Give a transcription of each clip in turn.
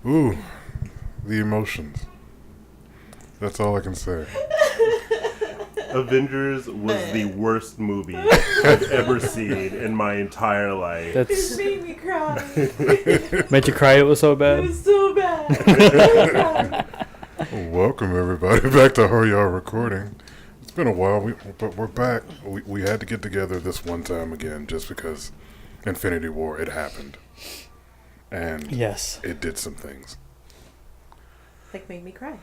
Ooh, the emotions. That's all I can say. Avengers was the worst movie I've ever seen in my entire life. It made me cry. Made you cry? It was so It bad. was so bad. Welcome everybody back to How Y'all Recording. It's been a while, but we're back. We had to get together this one time again just because Infinity War, it happened. And Yes, it did some things. Like, made me cry.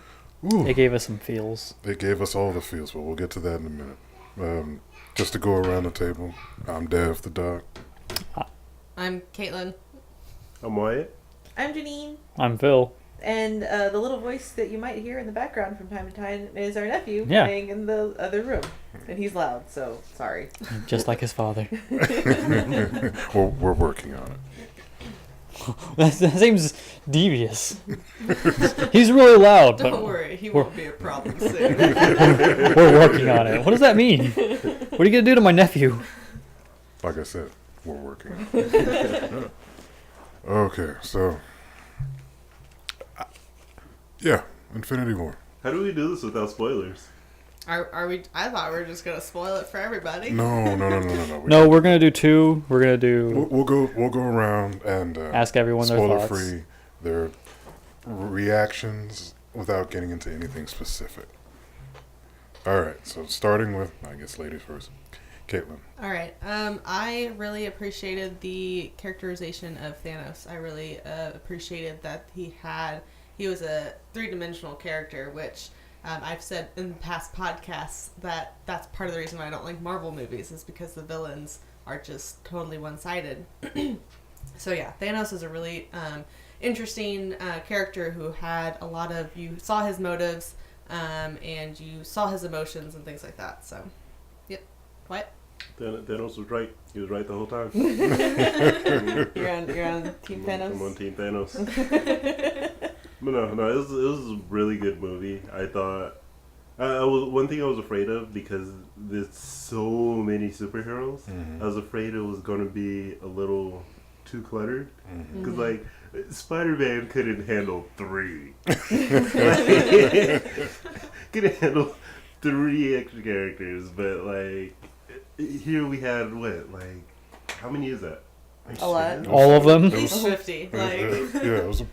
Ooh, it gave us some feels. it gave us all the feels, but we'll get to that in a minute. Just to go around the table, I'm DevTheDoc. I'm Caitlin. I'm Wyatt. I'm Janine. I'm Phil. And the little voice that you might hear in the background from time to time is our nephew Yeah. playing in the other room. And he's loud, so sorry. Just like his father. We're working on it. That seems devious. He's really loud, Don't but worry, he won't be a problem soon. we're working on it. What does that mean? What are you gonna do to my nephew? Like I said, we're working on it. Okay, so... yeah, Infinity War. How do we do this without spoilers? Are we? I thought we were just gonna spoil it for everybody. No. No, we're gonna do two. We're gonna do We'll go around and ask everyone their spoiler thoughts. free their reactions without getting into anything specific. All right, so starting with, I guess, ladies first. Caitlin. All right. I really appreciated the characterization of Thanos. I really appreciated that he was a three-dimensional character, which I've said in past podcasts that that's part of the reason why I don't like Marvel movies is because the villains are just totally one-sided. So yeah, Thanos is a really interesting character who had a lot of, you saw his motives and you saw his emotions and things like that. So, yep. What? Thanos was right. He was right the whole time. You're on Team Thanos? I'm on Team Thanos. But no, it was a really good movie. I thought one thing I was afraid of because there's so many superheroes. Mm-hmm. I was afraid it was going to be a little too cluttered Mm-hmm. because like Spider-Man couldn't handle 3. Couldn't handle 3 extra characters, but like here we had how many is that? A lot. All of them. At least 50. It Like, was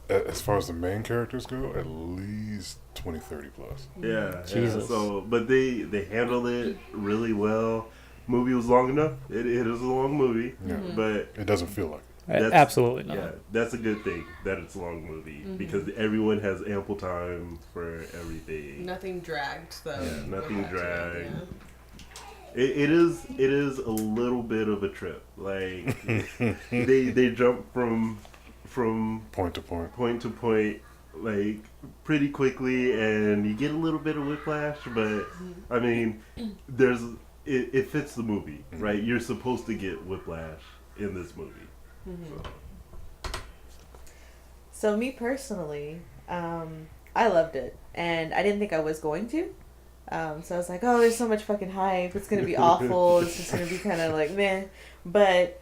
as far as the main characters go, at least 20, 30 plus. Yeah, Jesus. yeah. So, but they handled it really well. Movie was long enough. It is a long movie, Yeah. but It doesn't feel like it. That's- Absolutely not. yeah, that's a good thing that it's a long movie because everyone has ample time for everything. nothing dragged, though. Yeah, nothing Going back to it, dragged. It is a little bit of a trip. Like they jump from Point to point. point to point like pretty quickly, and you get a little bit of whiplash. But I mean, it fits the movie, right? You're supposed to get whiplash in this movie. So me personally, I loved it. And I didn't think I was going to. So I was like, oh, there's so much fucking hype. It's going to be awful. It's just going to be kind of like, meh. But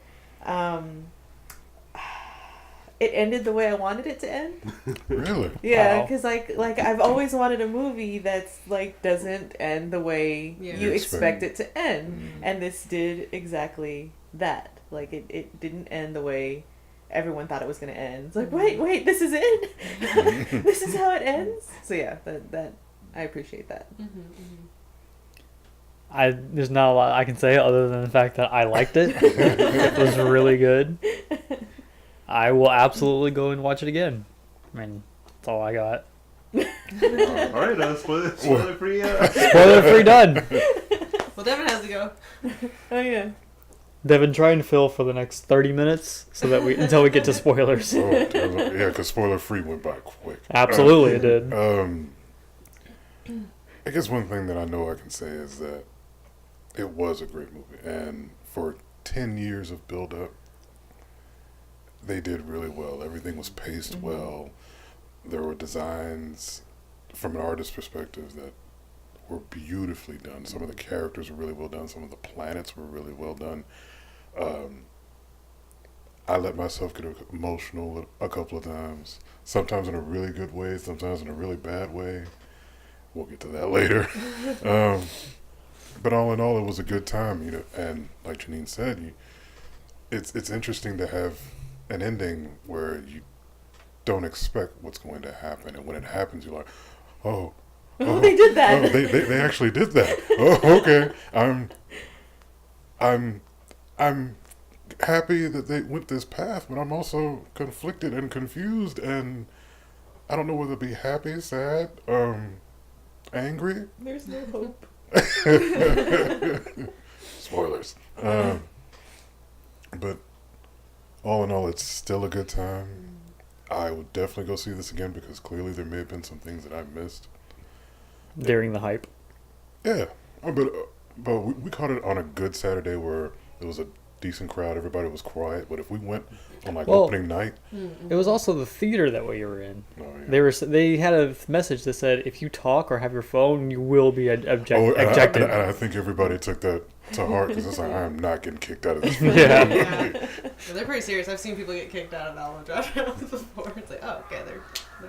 it ended the way I wanted it to end. Really? Yeah, Wow. because like I've always wanted a movie that's like doesn't end the way Yeah. you You expect expect. it to end, and this did exactly that. Like it didn't end the way everyone thought it was gonna end. It's like wait, this is it. This is how it ends. So yeah, that I appreciate that. There's not a lot I can say other than the fact that I liked it. It was really good. I will absolutely go and watch it again. I mean, that's all I got. All right, spoiler free. Spoiler free done. Well, Devin has to go. Oh yeah. Devin, try and fill for the next 30 minutes so that until we get to spoilers. Oh, yeah, because spoiler free went by quick. Absolutely, it did. I guess one thing that I know I can say is that it was a great movie, and for 10 years of build-up, they did really well. Everything was paced well. There were designs from an artist's perspective that were beautifully done. Some of the characters were really well done. Some of the planets were really well done. I let myself get emotional a couple of times. Sometimes in a really good way, sometimes in a really bad way. We'll get to that later. But all in all, it was a good time, you know. And like Janine said, it's interesting to have an ending where you don't expect what's going to happen, and when it happens, you're like, oh, they did that. Oh, they actually did that. Oh, okay. I'm happy that they went this path, but I'm also conflicted and confused, and I don't know whether to be happy, sad, angry. There's no hope. Spoilers. But all in all, it's still a good time. I would definitely go see this again because clearly there may have been some things that I missed During the hype. Yeah, but we caught it on a good Saturday where it was a decent crowd. Everybody was quiet. But if we went on like opening night, It was also the theater that we were in. oh, yeah. They had a message that said if you talk or have your phone, you will be ejected. And I think everybody took that to heart because it's like I am not getting kicked out of this. Yeah. Yeah, they're pretty serious. I've seen people get kicked out of Alamo Draft before. It's like, oh, okay, they're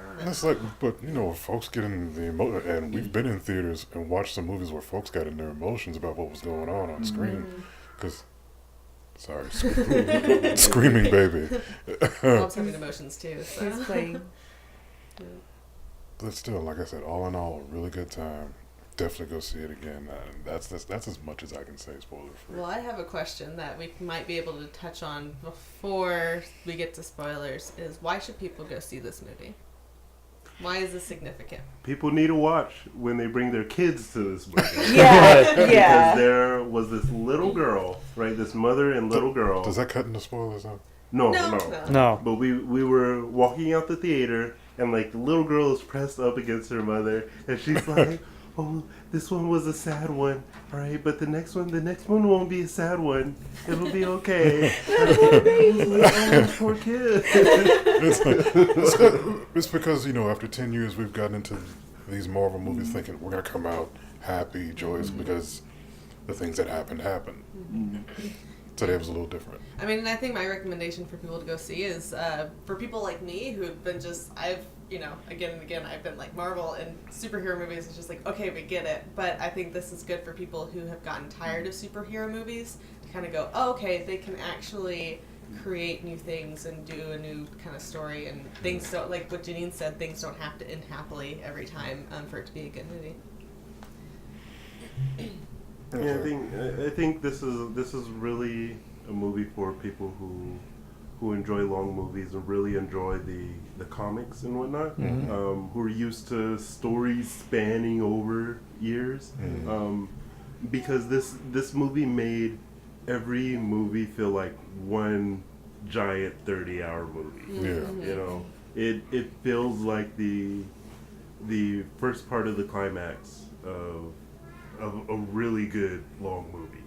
on And it. it's like, but you know, folks get in the emotion, and we've been in theaters and watched some movies where folks got in their emotions about what was going on screen. Because, sorry, screaming baby. Mom's having emotions too. So. He's playing. But still, like I said, all in all, a really good time. Definitely go see it again. That's as much as I can say, spoiler free. Well, I have a question that we might be able to touch on before we get to spoilers. Is why should people go see this movie? Why is this significant? People need to watch when they bring their kids to this movie. Yeah, Because yeah. there was this little girl, right? This mother and little girl. Does that cut into spoilers now? No. No. But we were walking out the theater, and like the little girl is pressed up against her mother, and she's like, "Oh, this one was a sad one, all right? But the next one won't be a sad one. It'll be okay." Oh, poor kid. It's because, you know, after 10 years, we've gotten into these Marvel movies thinking we're going to come out happy, joyous, because the things that happened. Today was a little different. I mean, and I think my recommendation for people to go see is for people like me who have been again and again, I've been like Marvel and superhero movies. It's just like, okay, we get it. But I think this is good for people who have gotten tired of superhero movies to kind of go, oh, okay, they can actually create new things and do a new kind of story, and things don't, like what Janine said, things don't have to end happily every time for it to be a good movie. Yeah, I think this is really a movie for people who enjoy long movies and really enjoy the comics and whatnot, who are used to stories spanning over years, because this movie made every movie feel like one giant 30-hour movie. Yeah. You know, it feels like the first part of the climax of a really good long movie.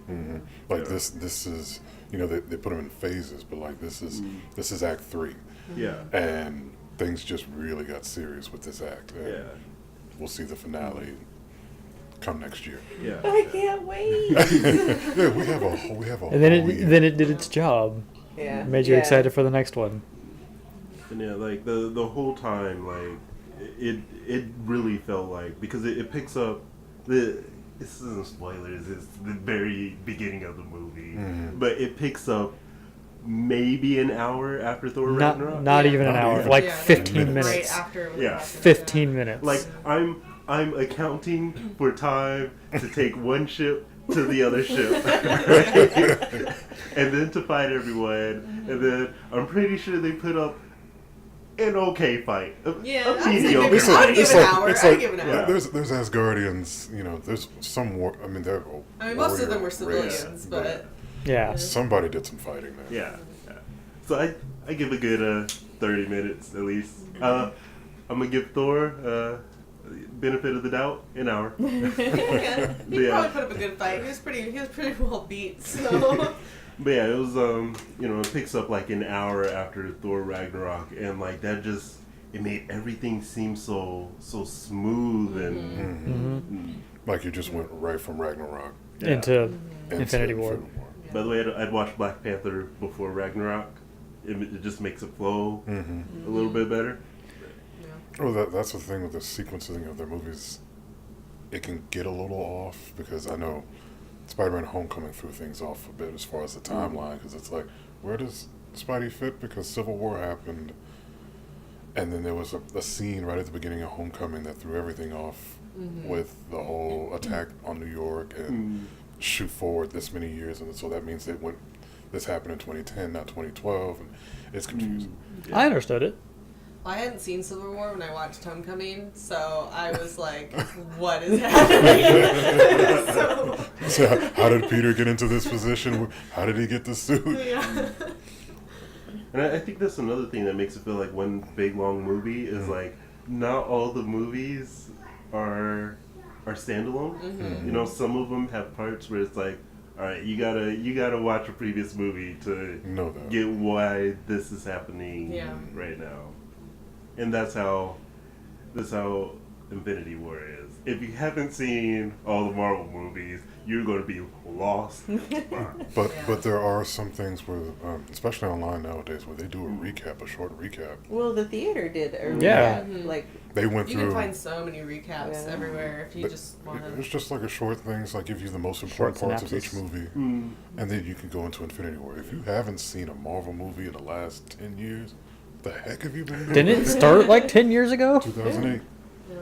Like this is, you know, they put them in phases, but like this is Act 3. Yeah. And things just really got serious with this act. And Yeah. we'll see the finale come next year. Yeah. I can't wait. Yeah, we have a whole And then whole year. it did its job. Yeah. Made you Yeah. excited for the next one. And yeah, like the whole time, like it really felt like, because it picks up this isn't spoilers, it's the very beginning of the movie, but it picks up maybe an hour after Thor Ragnarok. Not even an Not hour, even. like Yeah, 15 minutes. Right after. Yeah. 15 minutes. Like I'm accounting for time to take one ship to the other ship, and then to fight everyone, and then I'm pretty sure they put up an okay fight. Yeah, a I'd say mediocre maybe- fight. I'd give an hour. I'd give an hour. Yeah. There's Asgardians, you know, there's some war. I mean, they're Most of them were warrior race, civilians, but yeah. somebody did some fighting there. Yeah. So I give a good 30 minutes at least. I'm gonna give Thor benefit of the doubt, an hour. yeah, he Yeah. probably put up a good fight. He was pretty well beat. So But yeah, it was it picks up like an hour after Thor Ragnarok, and like that just, it made everything seem so smooth and Like you just went right from Ragnarok Into into Infinity War. By the way, I'd watched Black Panther before Ragnarok, it just makes it flow Mm-hmm. a little bit better. Yeah. Well, that's the thing with the sequencing of their movies. It can get a little off because I know Spider-Man: Homecoming threw things off a bit as far as the timeline, because it's like, where does Spidey fit? Because Civil War happened, and then there was a scene right at the beginning of Homecoming that threw everything off with the whole attack on New York and shoot forward this many years, and so that means this happened in 2010, not 2012, and it's confusing. I understood it. I hadn't seen Civil War when I watched Homecoming, so I was like, what is happening? So how did Peter get into this position? How did he get the suit? Yeah. And I think that's another thing that makes it feel like one big long movie is like not all the movies are standalone. You know, some of them have parts where it's like, all right, you gotta watch a previous movie to Know that. get why this is happening Yeah. right now. And that's how Infinity War is. If you haven't seen all the Marvel movies, you're going to be lost. But there are some things where, especially online nowadays, where they do a short recap. Well, the theater did a Yeah. recap, like They went You through. can find so many recaps Yeah. everywhere if you but just want It's to. just like a short thing. It's like give you the most important Short parts of each synopsis. movie, and then you can go into Infinity War. If you haven't seen a Marvel movie in the last 10 years, the heck have you been doing? Didn't it start like 10 years ago? 2008. Yeah.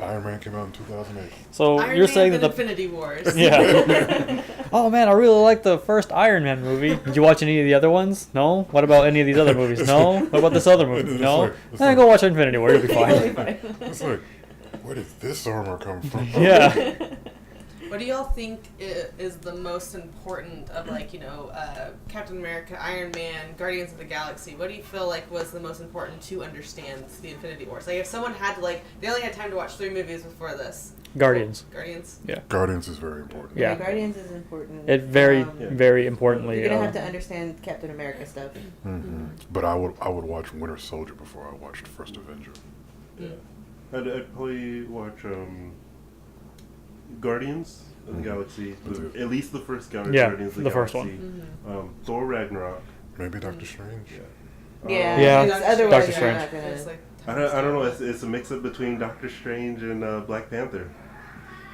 Iron Man came out in 2008. So Iron you're Man saying and that the Infinity Wars. yeah. Oh man, I really like the first Iron Man movie. Did you watch any of the other ones? No. What about any of these other movies? No. What about this other movie? It's No. like- it's Then like- go watch Infinity War. You'll be fine. It's like, where did this armor come from? Yeah. What do y'all think is the most important of, like, you know, Captain America, Iron Man, Guardians of the Galaxy? What do you feel like was the most important to understand the Infinity Wars? Like, if someone had to, like, they only had time to watch 3 movies before this. Guardians. Guardians. Guardians is very important. Yeah. Guardians is important. It very, Um, very importantly. You're gonna have to understand Captain America stuff. But I would watch Winter Soldier before I watched First Avenger. I'd probably watch Guardians of the Galaxy, at least the first Guardians Yeah, of the the Galaxy. first one. Thor Ragnarok. Maybe Doctor Strange. Yeah. Yeah. because Otherwise, Doctor you're Strange. not gonna. It's like I don't know. It's a mix up between Doctor Strange and Black Panther,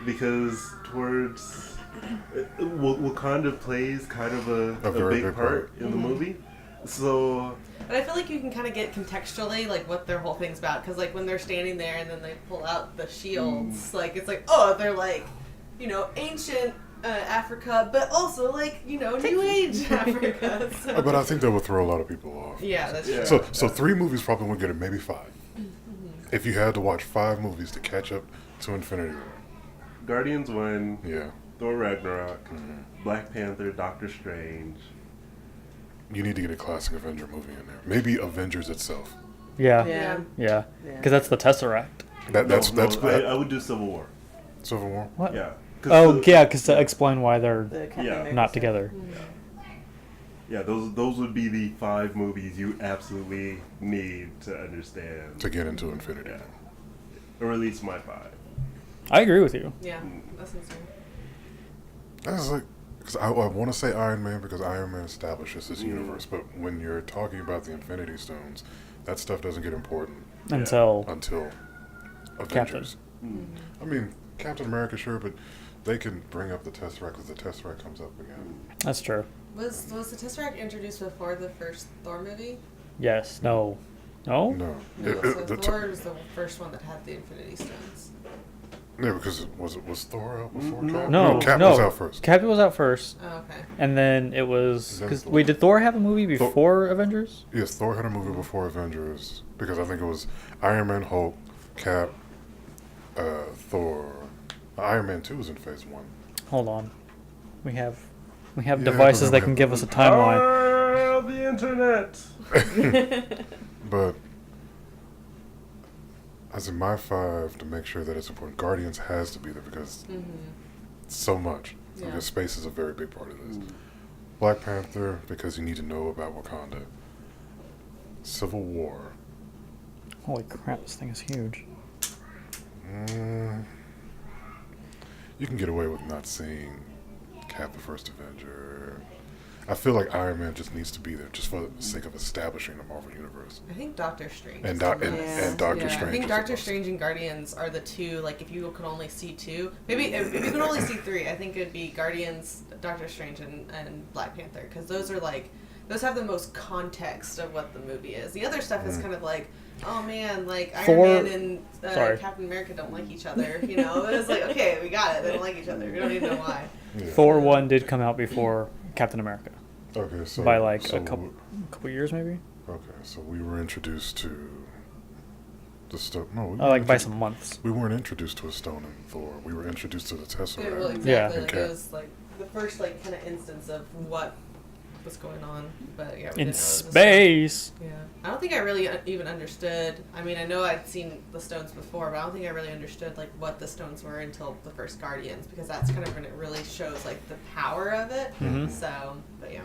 because towards Wakanda plays kind of a very big big part part. in the movie. So But I feel like you can kind of get contextually like what their whole thing's about, because like when they're standing there and then they pull out the shields, like it's like, oh, they're like, you know, ancient Africa, but also like, you know, New Age Africa. So. But I think that would throw a lot of people off. Yeah, that's true. Yeah. So 3 movies probably would get it, maybe 5. If you had to watch 5 movies to catch up to Infinity War. Guardians 1, Yeah. Thor Ragnarok, Black Panther, Doctor Strange. You need to get a classic Avenger movie in there. Maybe Avengers itself. Yeah. Yeah. Yeah. Yeah. Because that's the Tesseract. That's I would do Civil War. Civil War. What? Yeah. Oh, yeah, because to explain why they're The Captain Yeah. America not stuff. together. Yeah, those would be the 5 movies you absolutely need to understand, To get into Infinity. or at least my 5. I agree with you. Yeah, that's insane. That's like, because I want to say Iron Man because Iron Man establishes this universe, but when you're talking about the Infinity Stones, that stuff doesn't get important Until until Avengers. I mean, Captain America, sure, but they can bring up the Tesseract because the Tesseract comes up again. that's true. Was the Tesseract introduced before the first Thor movie? Yes. No. No. No. No, so The Thor was the first one that had the Infinity Stones. yeah, because was Thor out before Cap? No. Cap no. was out first. Captain was out first, Oh, okay. and then it was Then because Thor. wait, did Thor have a movie before Avengers? Yes, Thor had a movie before Avengers because I think it was Iron Man, Hulk, Cap, Thor. Iron Man 2 was in Phase 1. Hold on, we have Yeah, devices that we can have- give us a timeline. The internet. But as in my 5, to make sure that it's important, Guardians has to be there because so much. Yeah. Because space is a very big part of this. Black Panther, because you need to know about Wakanda. Civil War. Holy crap, this thing is huge. You can get away with not seeing Cap the First Avenger. I feel like Iron Man just needs to be there just for the sake of establishing the Marvel Universe. I think Doctor Strange. And, is Doc- the and, most- and Doctor Yeah, Strange. I think is Doctor the most- Strange and Guardians are the two. Like, if you could only see two, maybe if you could only see three, I think it'd be Guardians, Doctor Strange, and Black Panther, because those are like, those have the most context of what the movie is. The other stuff is kind of like, oh man, like Iron Man and Captain America don't like each other. You know, it's like, okay, we got it. They don't like each other. We don't even know why. Yeah. Thor 1 did come out before Captain America Okay, so by like so a couple years maybe. Okay, so we were introduced to the stone. No, we Oh, like by weren't some months. we weren't introduced to a stone in Thor. We were introduced to the Tesseract. Yeah, well, Yeah. exactly. Like, Okay. it was like the first like kind of instance of what was going on, but yeah, we In didn't know it was a stone. space. Yeah, I don't think I really even understood. I mean, I know I'd seen the stones before, but I don't think I really understood like what the stones were until the first Guardians, because that's kind of when it really shows like the power of it. Mhm. So, but yeah,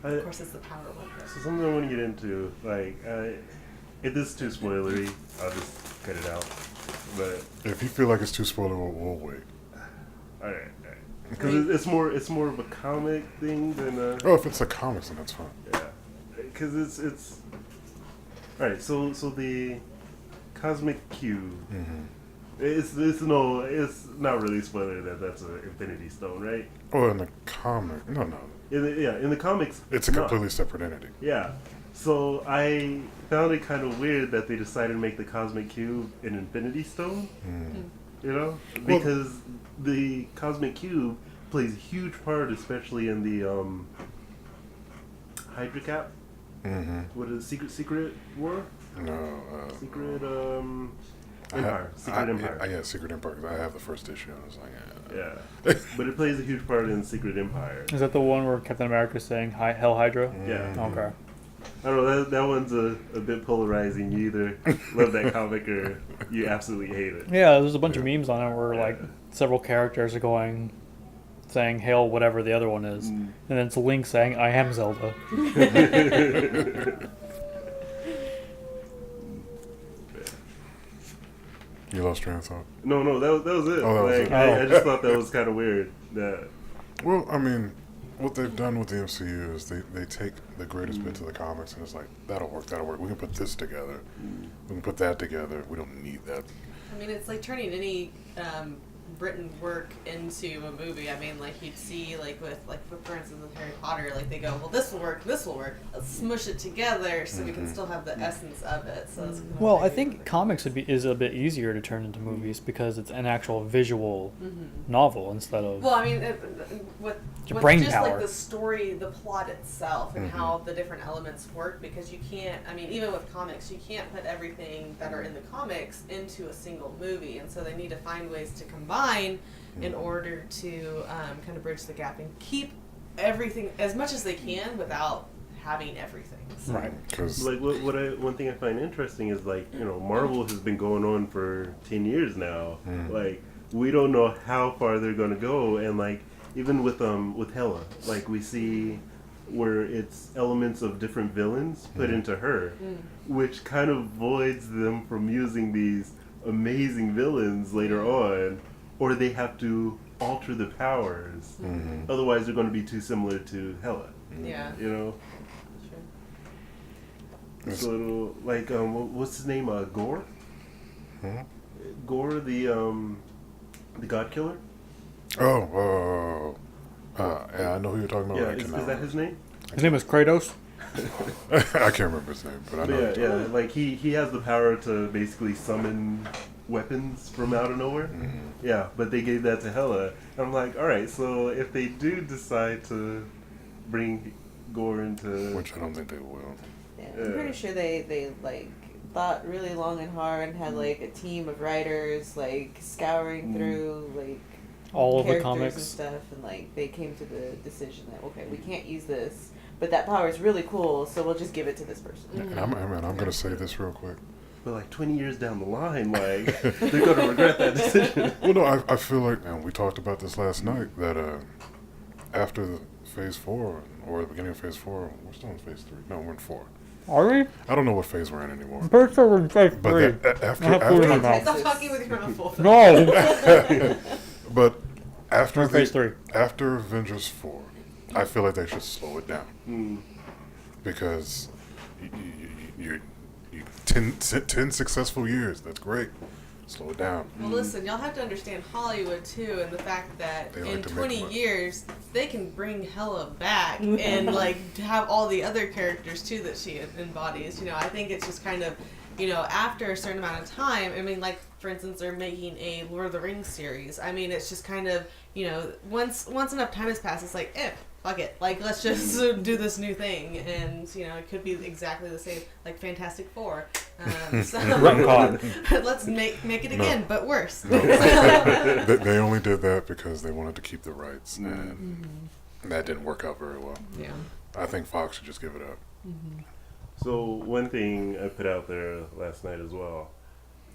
of course, it's the power one. But. So something I want to get into, like, if this is too spoilery, I'll just cut it out. But If you feel like it's too spoiler, we'll wait. all right. Because it's more of a comic thing than a. Oh, if it's a comics, then that's fine. Yeah, because it's. All right, so the cosmic cube. Mm-hmm. It's not really spoiler that's an Infinity Stone, right? Oh, in the comic, no. In the comics, It's a not. completely separate entity. Yeah. So I found it kind of weird that they decided to make the cosmic cube an Infinity Stone. Mm. You know, Well- because the cosmic cube plays a huge part, especially in the Hydra Cap. Mm-hmm. What is it? Secret War? No. Secret I Empire. have- Secret Empire. Yeah, Secret Empire. 'Cause I have the first issue. I was like, Yeah, but it plays a huge part in Secret Empire. Is that the one where Captain America is saying Hell Hydra? Yeah. Okay. I don't know. That one's a bit polarizing. You either love that comic or you absolutely hate it. Yeah, there's a bunch of memes on it where like several characters are saying "Hail" whatever the other one is, and then it's Link saying "I am Zelda." You lost train of thought. No, that was it. Oh, that was Like, it. I just thought that was kind of weird. That Well, I mean, what they've done with the MCU is they take the greatest bits of the comics and it's like, that'll work. We can put this together. We can put that together. We don't need that. I mean, it's like turning any written work into a movie. I mean, like you'd see, like with for instance with Harry Potter, like they go, well, this will work. Let's smush it together so we can still have the essence of it. So it's kind of Well, like I a think thing. comics is a bit easier to turn into movies because it's an actual visual novel instead of. Well, I mean, with Your brain just power. like the story, the plot itself, and how the different elements work, because you can't. I mean, even with comics, you can't put everything that are in the comics into a single movie, and so they need to find ways to combine in order to kind of bridge the gap and keep everything as much as they can without having everything. So. Right. Because like one thing I find interesting is like Marvel has been going on for 10 years now. Like we don't know how far they're gonna go, and like even with Hela, like we see where it's elements of different villains put into her, which kind of voids them from using these amazing villains later on, or they have to alter the powers. Otherwise, they're going to be too similar to Hela. Yeah. You know. It's- So it'll, like what's his name? Gore. Mhm. Gore, the God Killer. yeah, I know who you're talking about. Yeah, I is cannot that his name? His name is Kratos. I can't remember his name, but I know. Yeah, like he has the power to basically summon weapons from out of nowhere. Yeah, but they gave that to Hela. I'm like, all right, so if they do decide to bring Gore into, Which I don't think they will. Yeah, I'm pretty sure they like thought really long and hard and had like a team of writers like scouring through like All of the characters comics. and stuff, and like they came to the decision that okay, we can't use this, but that power is really cool, so we'll just give it to this person. And I'm gonna say this real quick. but like 20 years down the line, like they're gonna regret that decision. Well, no, I feel like, and we talked about this last night, that after the Phase 4, or the beginning of Phase 4, we're still in Phase 3. No, we're in 4. Are we? I don't know what phase we're in anymore. I'm pretty sure we're in phase But 3. that, after, I have food in my after, mouth. Stop talking with your mouth full. No! but after We're in phase 3. after Avengers 4, I feel like they should slow it down Mm. because you 10 successful years. That's great. Slow it down. Well, listen, y'all have to understand Hollywood too, and the fact that They like in to make 20 money. years they can bring Hella back and like have all the other characters too that she embodies. You know, I think it's just kind of, you know, after a certain amount of time. I mean, like for instance, they're making a Lord of the Rings series. I mean, it's just kind of, you know, once enough time has passed, it's like, fuck it, like let's just do this new thing, and you know, it could be exactly the same, like Fantastic Four. So let's make it again, but worse. No. They only did that because they wanted to keep the rights, and that didn't work out very well. Yeah. I think Fox should just give it up. So one thing I put out there last night as well.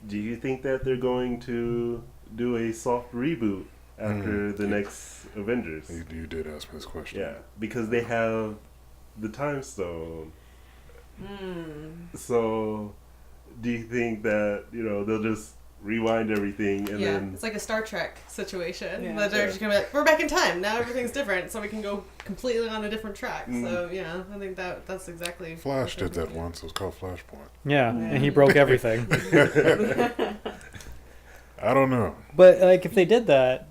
Do you think that they're going to do a soft reboot after the next Avengers? You did ask me this question. Yeah, because they have the Time Stone. So, do you think that, you know, they'll just rewind everything and Yeah, then... it's like a Star Trek situation. Yeah. But they're just gonna be like, we're back in time. Now everything's different, so we can go completely on a different track. So yeah, I think that's exactly. Flash what did they're that doing. once. It was called Flashpoint. Yeah, and he broke everything. I don't know. But like, if they did that,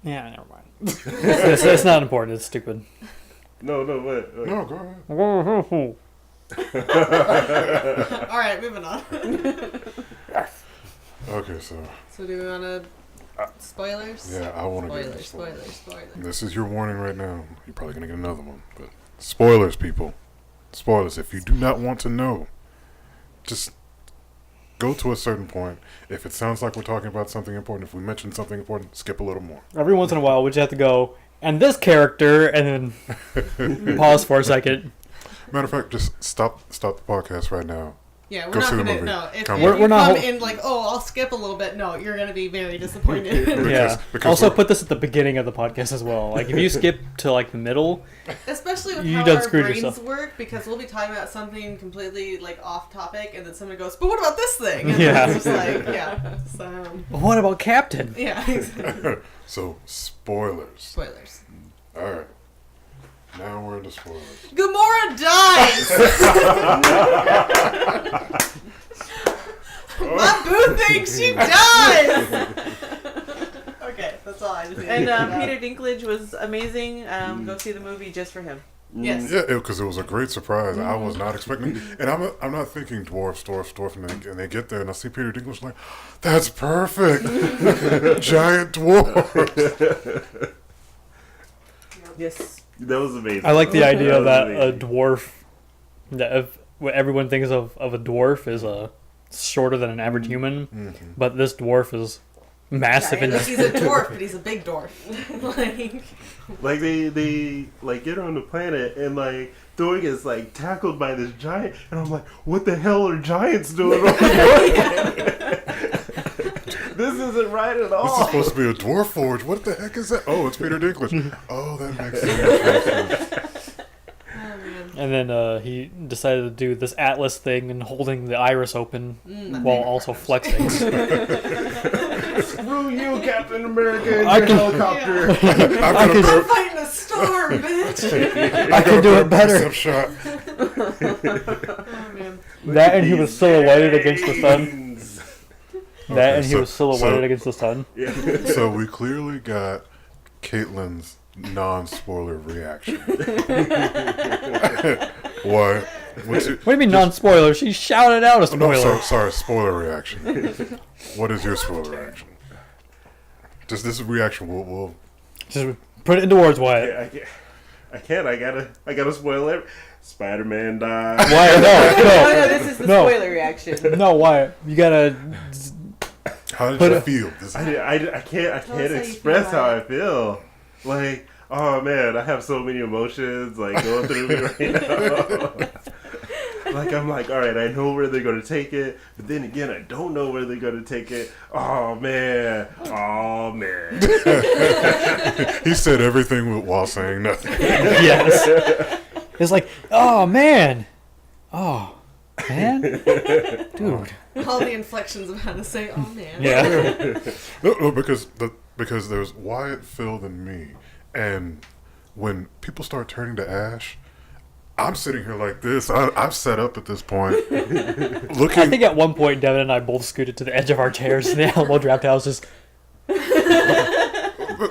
yeah, never mind. It's not important. It's stupid. No, what? No, go ahead. All right, moving on. Okay, so So do we want to spoilers? yeah, I want to get Spoilers, into spoilers. This is your warning right now. You're probably gonna get another one, but spoilers, people. Spoilers. If you do not want to know, just go to a certain point. If it sounds like we're talking about something important, if we mention something important, skip a little more. Every once in a while, we just have to go, and this character, and then pause for a second. Matter of fact, just stop the podcast right now. Yeah, we're Go not see the gonna. movie. No, if Come you on. We're not come ho- in like, oh, I'll skip a little bit. No, you're gonna be very disappointed. Yeah. because Also, we're- put this at the beginning of the podcast as well. Like, if you skip to like the middle, Especially with You how done our screwed brains yourself. work, because we'll be talking about something completely like off topic, and then someone goes, "But what about this thing?" And Yeah. it's just like, yeah. So what about Captain? yeah, exactly. So spoilers. Spoilers. All right. Now we're into spoilers. Gamora dies. My boo thinks she dies. Okay, that's all I just need. And to Peter Dinklage was amazing. Go see the movie just for him. Yes. Yeah, because it was a great surprise. I was not expecting, and I'm not thinking dwarf, and they get there and I see Peter Dinklage like, that's perfect, giant dwarf. Yes. That was amazing. I like the idea was that a amazing. dwarf, that if what everyone thinks of a dwarf is shorter than an average human, but this dwarf is massive Giant. and He's a dwarf, but he's a big dwarf. Like they like get on the planet and like Thor gets like tackled by this giant, and I'm like, what the hell are giants doing over here? This isn't right at This is all. supposed to be a dwarf forge. What the heck is that? Oh, it's Peter Dinklage. Oh, that makes sense. Oh man. And then he decided to do this Atlas thing and holding the iris open while also flexing. Screw you, Captain America, and I your can- helicopter. I'm fighting a storm, bitch. I can do it better. Bicep shot. Oh man. That and he was silhouetted against the sun. Brains. That and he so- was silhouetted so- against the sun. Yeah. So we clearly got Caitlin's non-spoiler reaction. What? What's your, What do you mean non-spoiler? She shouted out a oh, no, spoiler. sorry, spoiler reaction. What is your spoiler reaction? Just this reaction. We'll Just put it into words, Wyatt. I can't. I gotta spoil it. Spider-Man died. Wyatt, No, this is the No. spoiler reaction. no, Wyatt. You gotta. How did But you it- feel? This, I can't Tell us how you express feel, how I Wyatt. feel. Like, oh man, I have so many emotions like going through me right now. Like I'm like, all right, I know where they're gonna take it, but then again, I don't know where they're gonna take it. Oh man. he said everything while saying nothing. Yes. It's like, oh man, oh man, dude. All the inflections of how to say, oh man. Yeah. No, because there's Wyatt, Phil, and me, and when people start turning to ash, I'm sitting here like this. I've set up at this point, looking. I think at one point Devin and I both scooted to the edge of our chairs in the Alamo Draft House. Just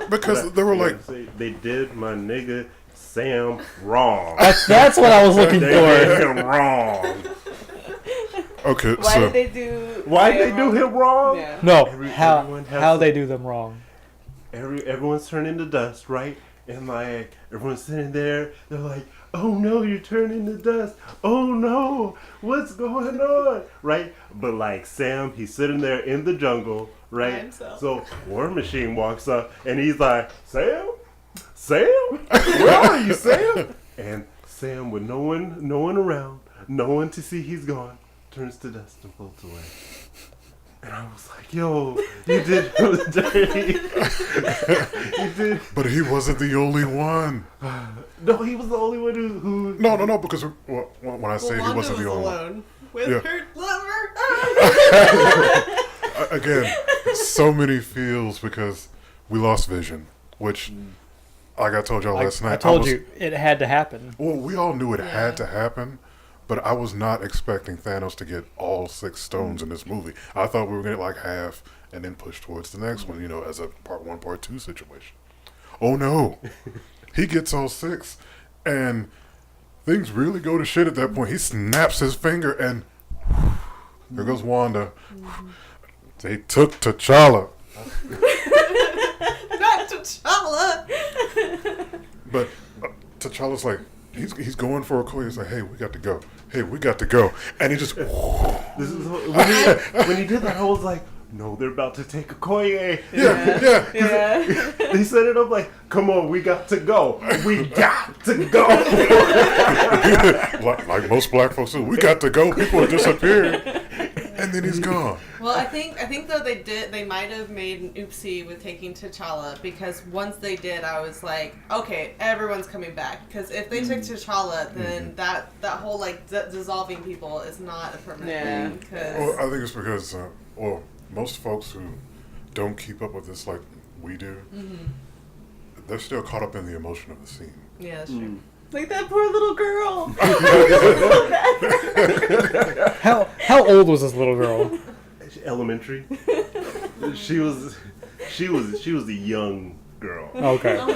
because they were like, they did my nigga Sam wrong. that's what I was looking They for. did him wrong. okay, Why so did they do? Why did they do him wrong? Yeah. No, Everyone has how to- they do them wrong. Everyone's turning to dust, right? And like everyone's sitting there, they're like, "Oh no, you're turning to dust! Oh no, what's going on?" Right? But like Sam, he's sitting there in the jungle, By right? himself. So War Machine walks up and he's like, "Sam, where are you, Sam?" And Sam, with no one around, no one to see he's gone, turns to dust and floats away. And I was like, "Yo, you did him dirty. You did." but he wasn't the only one. No, he was the only one who No, because when I say he Wanda wasn't was the only one, alone with Yeah. her lover. again, so many feels because we lost Vision, which, like I told y'all last night, I told was- you it had to happen. Well, we all knew it Yeah. had to happen, but I was not expecting Thanos to get all 6 stones in this movie. I thought we were going to get like half and then push towards the next one, as a part 1, part 2 situation. Oh no, he gets all 6, and things really go to shit at that point. He snaps his finger, and there goes Wanda. They took T'Challa, Not T'Challa. but T'Challa's like, he's going for a call. He's like, hey, we got to go. Hey, we got to go. And he just, This is when he did that. I was like, "No, they're about to take a Koye." yeah. Yeah. They set it up like, "Come on, we got to go. We got to go." like most black folks do, we got to go. People have disappeared, and then he's gone. Well, I think though they might have made an oopsie with taking T'Challa, because once they did, I was like, okay, everyone's coming back. Because if they took T'Challa, then that whole like dissolving people is not a permanent Yeah. thing. 'cause- Well, I think it's because, most folks who don't keep up with this like we do, they're still caught up in the emotion of the scene. yeah, that's true. Like that poor little girl. How old was this little girl? Elementary. She was a young girl. Okay. Oh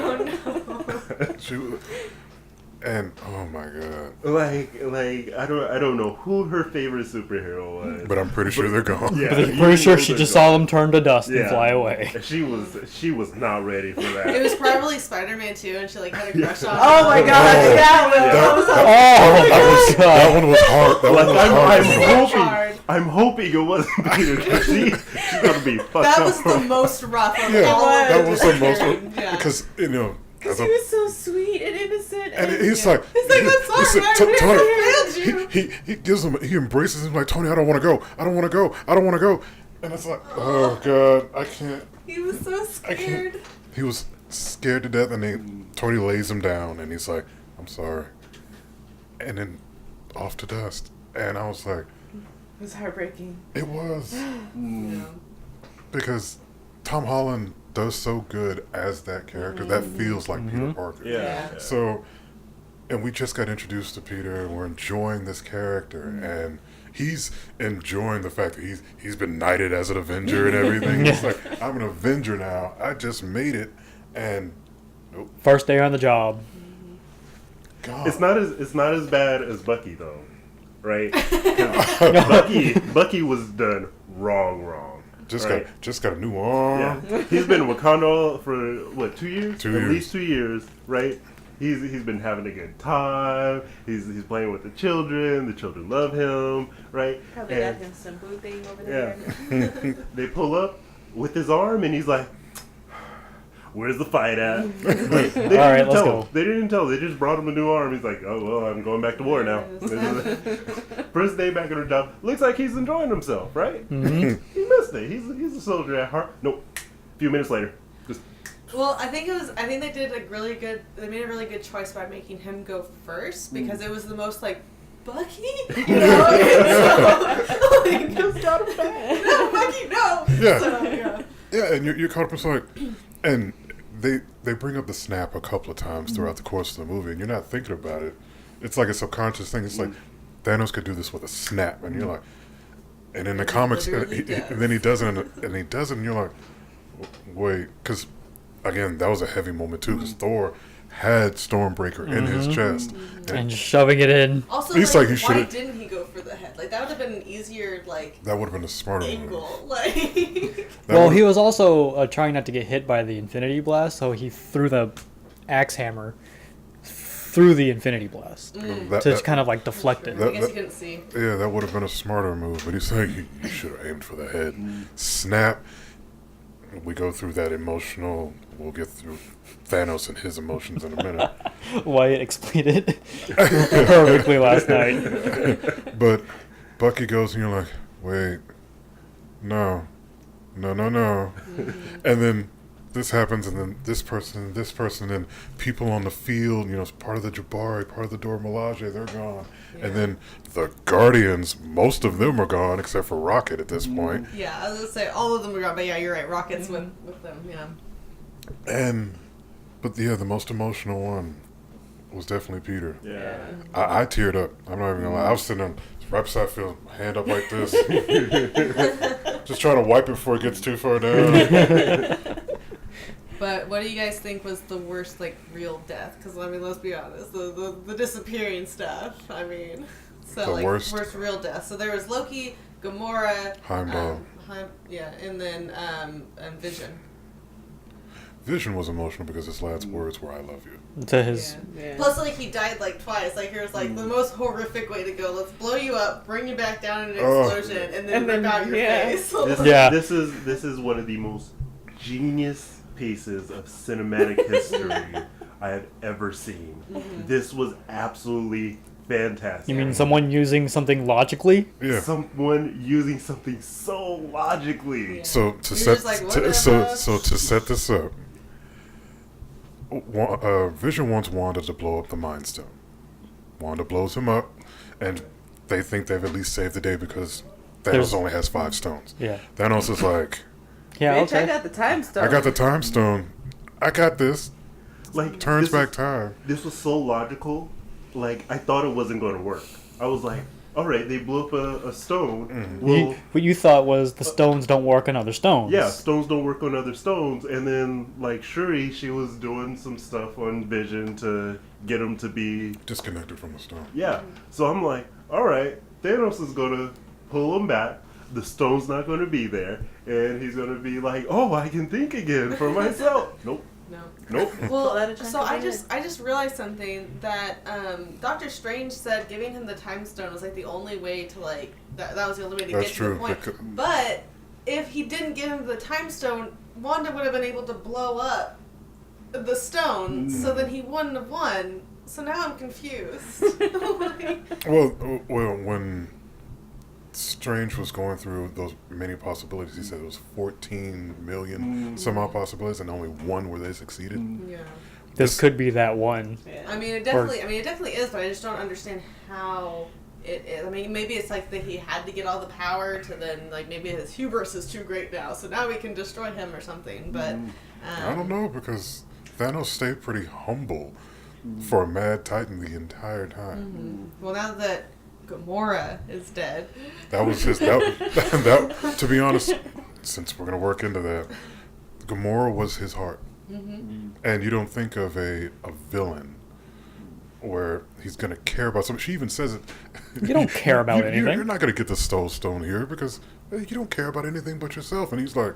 no. She, and oh my god! Like I don't know who her favorite superhero was. But I'm pretty sure they're gone. Yeah, But I'm you pretty sure know she they're just gone. saw them turn to dust and Yeah. fly away. She was not ready for that. It was probably Spider-Man 2, and she like had a crush on. Oh my god, Oh. that one. Yeah. That was Oh, That one was hard. That Like one was hard. hard. I'm hoping it wasn't Peter, because she's gonna be fucked That up. was the most rough of Yeah, all of that them. was the most Yeah. because Because as he a, was so sweet and innocent. and he's like, He's like, I'm sorry, I failed you. he gives him, he embraces him like, Tony, I don't want to go, I don't want to go, I don't want to go, and it's like, oh god, I can't. He was so I can't. scared. He was scared to death, and Tony lays him down, and he's like, I'm sorry, and then off to dust, and I was like, It was heartbreaking. it was Yeah. because Tom Holland does so good as that character that feels like Peter Parker. Yeah. So, and we just got introduced to Peter, and we're enjoying this character, and he's enjoying the fact that he's been knighted as an Avenger and everything. It's like, I'm an Avenger now. I just made it, and nope, First day on the job. God. It's not as bad as Bucky though, right? 'Cause Bucky was done wrong. just right? got a new arm. Yeah, he's been in Wakanda for what, 2 years? 2 At years. least 2 years, right? He's been having a good time. He's playing with the children. The children love him, right? Probably And got him some boo thing over Yeah. there. they pull up with his arm, and he's like, "Where's the fight at?" Like, they didn't All right, even let's tell go. him. They didn't tell him. They just brought him a new arm. He's like, "Oh well, I'm going back to war now." First day back on the job. Looks like he's enjoying himself, right? Mm-hmm. He missed it. He's a soldier at heart. Nope. A few minutes later, just Well, I think they did a really good. They made a really good choice by making him go first, because it was the most like Bucky, you know. And so, like, no, Bucky, no. Yeah. So, yeah. Yeah, and you're caught up in like, and they bring up the snap a couple of times throughout the course of the movie, and you're not thinking about it. It's like a subconscious thing. It's like Thanos could do this with a snap, and you're like, and in the comics, and then he does it, and he does it, and you're like, wait, because again, that was a heavy moment too, because Thor had Stormbreaker in his chest, and just shoving it in. Also, He's like, like, you why should've- didn't he go for the head? Like, that would have been an easier, like, that would have been a smarter move. angle. Like, Well, he was also trying not to get hit by the Infinity Blast, so he threw the axe hammer through the Infinity Blast to just kind of like deflect it. I guess you couldn't see. Yeah, that would have been a smarter move, but he's like, you should have aimed for the head. Snap. We go through that emotional. We'll get through Thanos and his emotions in a minute. Wyatt explained it perfectly last night. But Bucky goes, and you're like, wait, no. And then this happens, and then this person, and people on the field, part of the Jabari, part of the Dora Milaje, they're gone. And then the Guardians, most of them are gone, except for Rocket at this point. Yeah, I was going to say, all of them are gone, but yeah, you're right. Rocket's with them, yeah. But the most emotional one was definitely Peter. Yeah. I teared up. I'm not even gonna lie. I was sitting on right beside Phil, hand up like this, just trying to wipe it before it gets too far down. But what do you guys think was the worst, like, real death? Because, I mean, let's be honest, the disappearing stuff, I mean. So, The like, worst? real death. So there was Loki, Gamora, Heimdall. and then Vision. Vision was emotional because his last words were "I love you." To his, Yeah. Plus, like, he died, like, twice. Like, here's, like, the most horrific way to go. Let's blow you up, bring you back down in an explosion, and then rip out your face. This is one of the most genius pieces of cinematic history I have ever seen. This was absolutely fantastic. you mean someone using something logically? Yeah. Someone using something so logically. Yeah. So to You're set just like, to, whatever. so to set this up, Vision wants Wanda to blow up the Mind Stone. Wanda blows him up, and they think they've at least saved the day because Thanos only has 5 stones. Yeah. Thanos is like, Yeah, Bitch, I okay. got the time stone. I got the time stone. I got this. Like Turns this back was- time. This was so logical. Like I thought it wasn't going to work. I was like, all right, they blew up a stone. Well, What you thought was the stones don't work on other stones. yeah, stones don't work on other stones. And then like Shuri, she was doing some stuff on Vision to get him to be Disconnected from the stone. yeah. So I'm like, all right, Thanos is going to pull him back. The stone's not going to be there, and he's going to be like, oh, I can think again for myself. Nope. No. Nope. Well, So I just realized something that Doctor Strange said giving him the time stone was like the only way to like that was the only way to That's get true. to the point. Because- But if he didn't give him the time stone, Wanda would have been able to blow up the stone, so then he wouldn't have won. So now I'm confused. Well, when Strange was going through those many possibilities, he said it was 14 million some odd possibilities, and only one where they succeeded. Yeah. This could be that one. I mean, it definitely is, but I just don't understand how it is. I mean, maybe it's like that he had to get all the power to then, like, maybe his hubris is too great now, so now we can destroy him or something. But I don't know, because Thanos stayed pretty humble for a mad titan the entire time. Well, now that Gamora is dead, That was his. That to be honest, since we're gonna work into that, Gamora was his heart, and you don't think of a villain where he's gonna care about something. She even says it. You don't care about anything. You're not gonna get the Soul Stone here because you don't care about anything but yourself. And he's like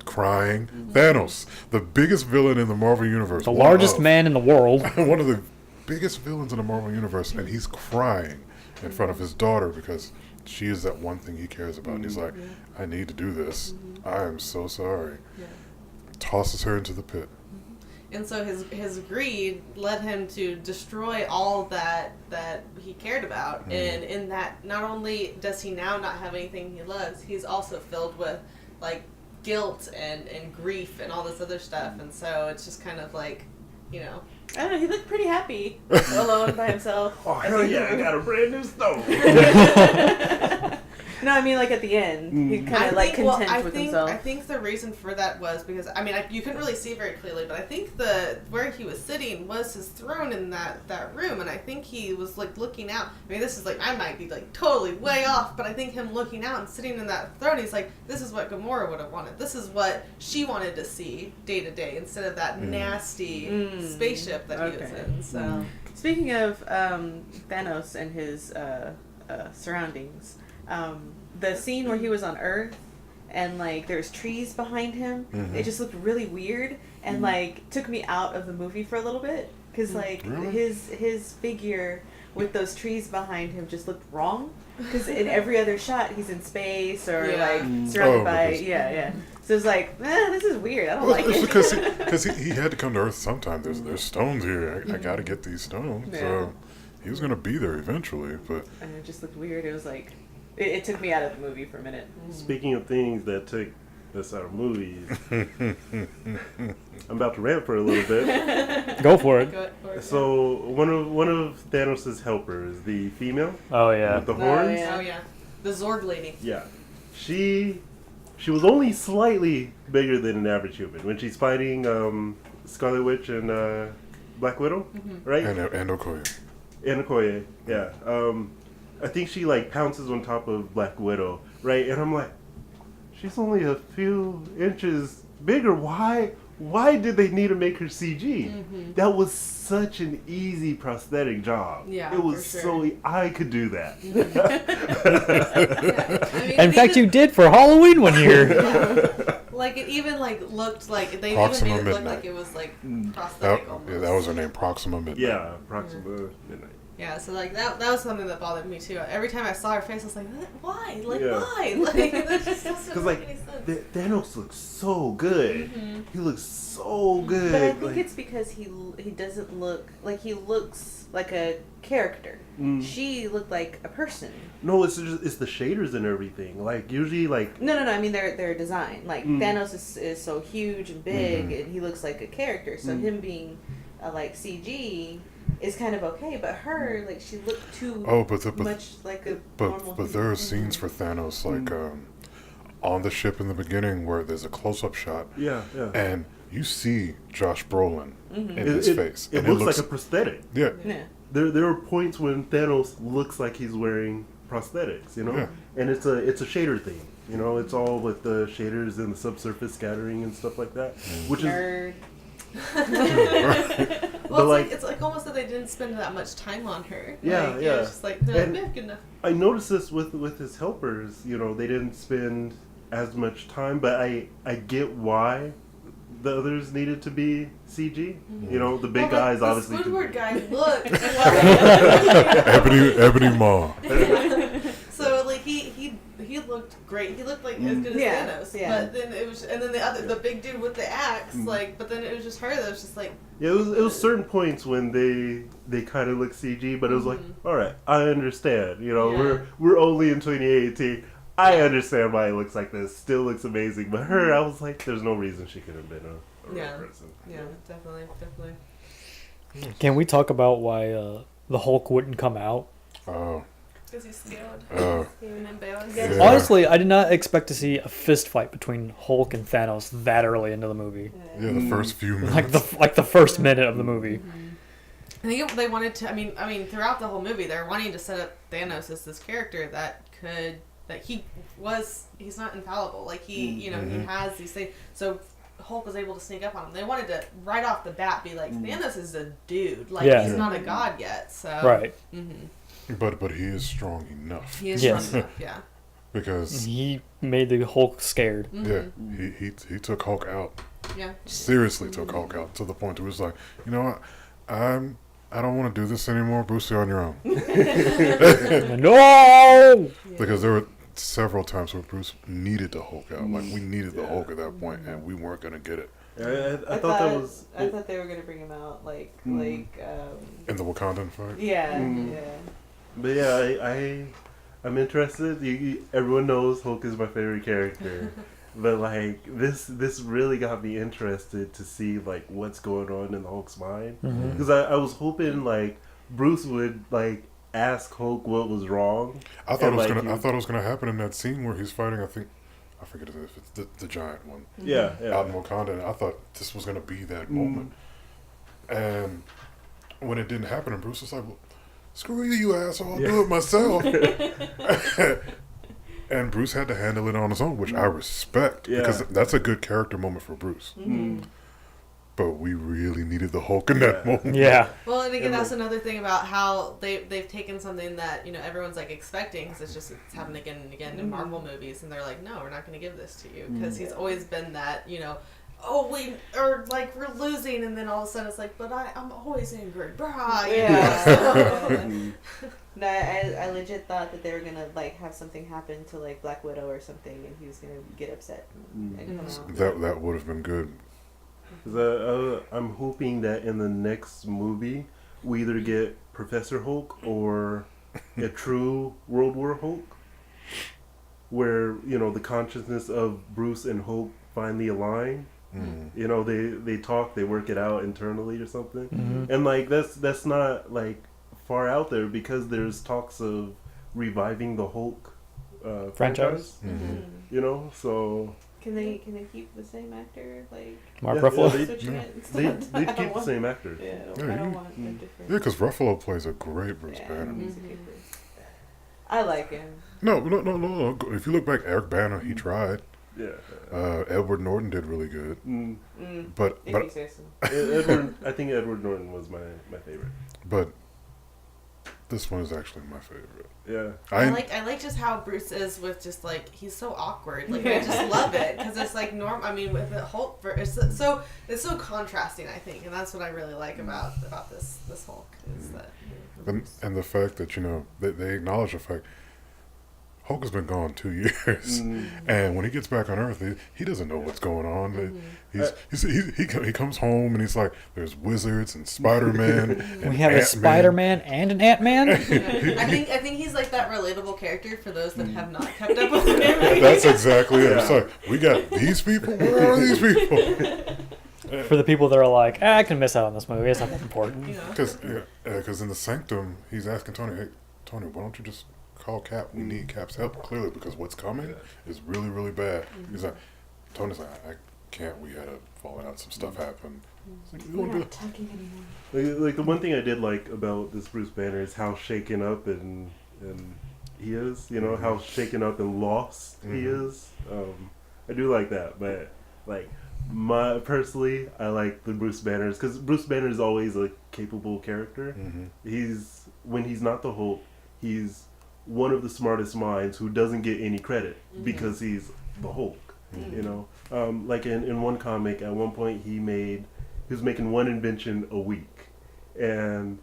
crying. Thanos, the biggest villain in the Marvel universe, The largest man in the world. one of the biggest villains in the Marvel universe, and he's crying in front of his daughter because she is that one thing he cares about. And he's like, I need to do this. I am so sorry. Tosses her into the pit. and so his greed led him to destroy all that he cared about. And in that, not only does he now not have anything he loves, he's also filled with like guilt and grief and all this other stuff. And so it's just kind of like, you know. I don't know, he looked pretty happy alone by himself. Oh hell yeah! I got a brand new stone. No, I mean, like at the end, he kind of like content with himself. I think the reason for that was because you couldn't really see very clearly, but I think where he was sitting was his throne in that room, and I think he was like looking out. I mean, this is like I might be like totally way off, but I think him looking out and sitting in that throne, he's like, this is what Gamora would have wanted. This is what she wanted to see day to day instead of that nasty spaceship that he was in. So, speaking of Thanos and his surroundings. The scene where he was on Earth and like there's trees behind him, it just looked really weird and like took me out of the movie for a little bit because like his figure with those trees behind him just looked wrong because in every other shot he's in space or like surrounded by so it's like this is weird. I don't like it because he had to come to Earth sometime. There's stones here. I got to get these stones. So he was gonna be there eventually, but and it just looked weird. It was like it took me out of the movie for a minute. Speaking of things that took us out of movies, I'm about to rant for a little bit. Go for it. So one of Thanos' helpers, the female, Oh yeah. with the horns, oh yeah, the Zorg lady. yeah, she was only slightly bigger than an average human when she's fighting Scarlet Witch and Black Widow, right? and Okoye. And Okoye, yeah. I think she like pounces on top of Black Widow, right? And I'm like, she's only a few inches bigger. Why did they need to make her CG? That was such an easy prosthetic job. Yeah, it was for sure. so I could do that. In fact, you did for Halloween one year. Like it even like looked like they Proxima even made it look Midnight. like it was like prosthetic almost. That was her name, Proxima Midnight. Yeah, Proxima Midnight. Yeah, so like that was something that bothered me too. Every time I saw her face, I was like, why? Like Yeah. why? Like that just doesn't Because make like any sense. Thanos looks so good. He looks so good. But I think like, it's because he doesn't look like he looks like a character. She looked like a person. no, it's the shaders and everything. Like usually, like No. I mean, their design. Like Thanos is so huge and big, and he looks like a character. So him being like CG is kind of okay, but her like she looked too much like a normal. But there are scenes for Thanos like on the ship in the beginning where there's a close-up shot. yeah. And you see Josh Brolin in his face. It and looks like a prosthetic. Yeah. Yeah. There are points when Thanos looks like he's wearing prosthetics, you know, Yeah. and it's a shader thing, you know. It's all with the shaders and the subsurface scattering and stuff like that, which is Nerd. Well, But, it's like almost that they didn't spend that much time on her. Yeah, like, yeah. It was just like they're And- like, good enough. I noticed this with his helpers. You know, they didn't spend as much time, but I get why the others needed to be CG. You know, the big guys the obviously. Squidward could- guy looked. Ebony Maw. So like he looked great. He looked like as good as Thanos. Yeah. But then it was, and then the big dude with the axe, like. But then it was just her that was just like. Yeah, it was certain points when they kind of look CG, but it was like, all right, I understand. You know, Yeah. we're only in 2018. I understand why it looks like this. Still looks amazing, but her, I was like, there's no reason she could have been a real person. Yeah, definitely. Can we talk about why the Hulk wouldn't come out? Oh. Because he's scared. Even embarrassed. Yeah. Honestly, I did not expect to see a fist fight between Hulk and Thanos that early into the movie. Yeah, the first few minutes. Like the first minute of the movie. I think they wanted to. I mean, throughout the whole movie, they're wanting to set up Thanos as this character he's not infallible. Like he has these things. So Hulk was able to sneak up on him. They wanted to right off the bat be like, Thanos is a dude. Like he's not a god yet. So Right. But he is strong enough. he is Yes. strong enough. Yeah. Because He made the Hulk scared. yeah, he took Hulk out. Yeah. Seriously took Hulk out to the point where it was like, you know what, I don't want to do this anymore. Bruce, you're on your own. No! Because there were several times where Bruce needed to Hulk out. Like we needed the Hulk at that point, and we weren't gonna get it. I thought that was. I thought they were gonna bring him out like In the Wakandan fight. yeah. But yeah, I'm interested. Everyone knows Hulk is my favorite character, but like this really got me interested to see like what's going on in the Hulk's mind. Because I was hoping like Bruce would like ask Hulk what was wrong. I thought And, like, it was gonna happen in that scene where he's fighting. I forget if it's the giant one. Yeah, Out in Wakanda. And I thought this was gonna be that moment. And when it didn't happen, and Bruce was like, well, "Screw you, asshole! I'll do it myself." And Bruce had to handle it on his own, which I respect because that's a good character moment for Bruce. But we really needed the Hulk in that moment. Yeah. Well, and again, that's another thing about how they've taken something that, you know, everyone's like expecting, because it's happened again and again in Marvel movies, and they're like, no, we're not going to give this to you, because he's always been that, you know, oh, we're losing, and then all of a sudden it's like, but I'm always angry, brah, you know, so. No, I legit thought that they were gonna like have something happen to like Black Widow or something, and he was gonna get upset and come out. That would have been good. I'm hoping that in the next movie we either get Professor Hulk or a true World War Hulk, where, you know, the consciousness of Bruce and Hulk finally align. You know, they talk, they work it out internally or something. And like that's not like far out there, because there's talks of reviving the Hulk franchise. You know, so Can they keep the same actor, like Mark Ruffalo? they keep the same actor. Yeah, I don't want a different. Yeah, because Ruffalo plays a great Bruce Banner. I like him. No. If you look back, Eric Banner, he tried. Yeah. Edward Norton did really good. But If you say so. I think Edward Norton was my favorite. But this one is actually my favorite. Yeah. I like just how Bruce is with just like, he's so awkward. Like, I just love it, because it's like I mean, with the Hulk, it's so contrasting, I think, and that's what I really like about this Hulk, is that. And the fact that, you know, they acknowledge the fact Hulk has been gone 2 years, and when he gets back on Earth, he doesn't know what's going on. He comes home and he's like, "There's wizards and Spider-Man." We have a Spider-Man and an Ant-Man. I think he's like that relatable character for those that have not kept up with him. That's exactly it. It's like, we got these people. Where are these people? For the people that are like, I can miss out on this movie, it's not that important. Because in the Sanctum, he's asking Tony, "Hey, Tony, why don't you just call Cap? We need Cap's help, clearly, because what's coming is really, really bad." He's like, Tony's like, "I can't. We had a falling out. Some stuff happened." Like, We're not talking anymore. Like the one thing I did like about this Bruce Banner is how shaken up and he is. You know, how shaken up and lost he is. I do like that, but like personally, I like the Bruce Banners, because Bruce Banner is always a capable character. When he's not the Hulk, he's one of the smartest minds who doesn't get any credit because he's the Hulk. You know, like in one comic, at one point he was making one invention a week, and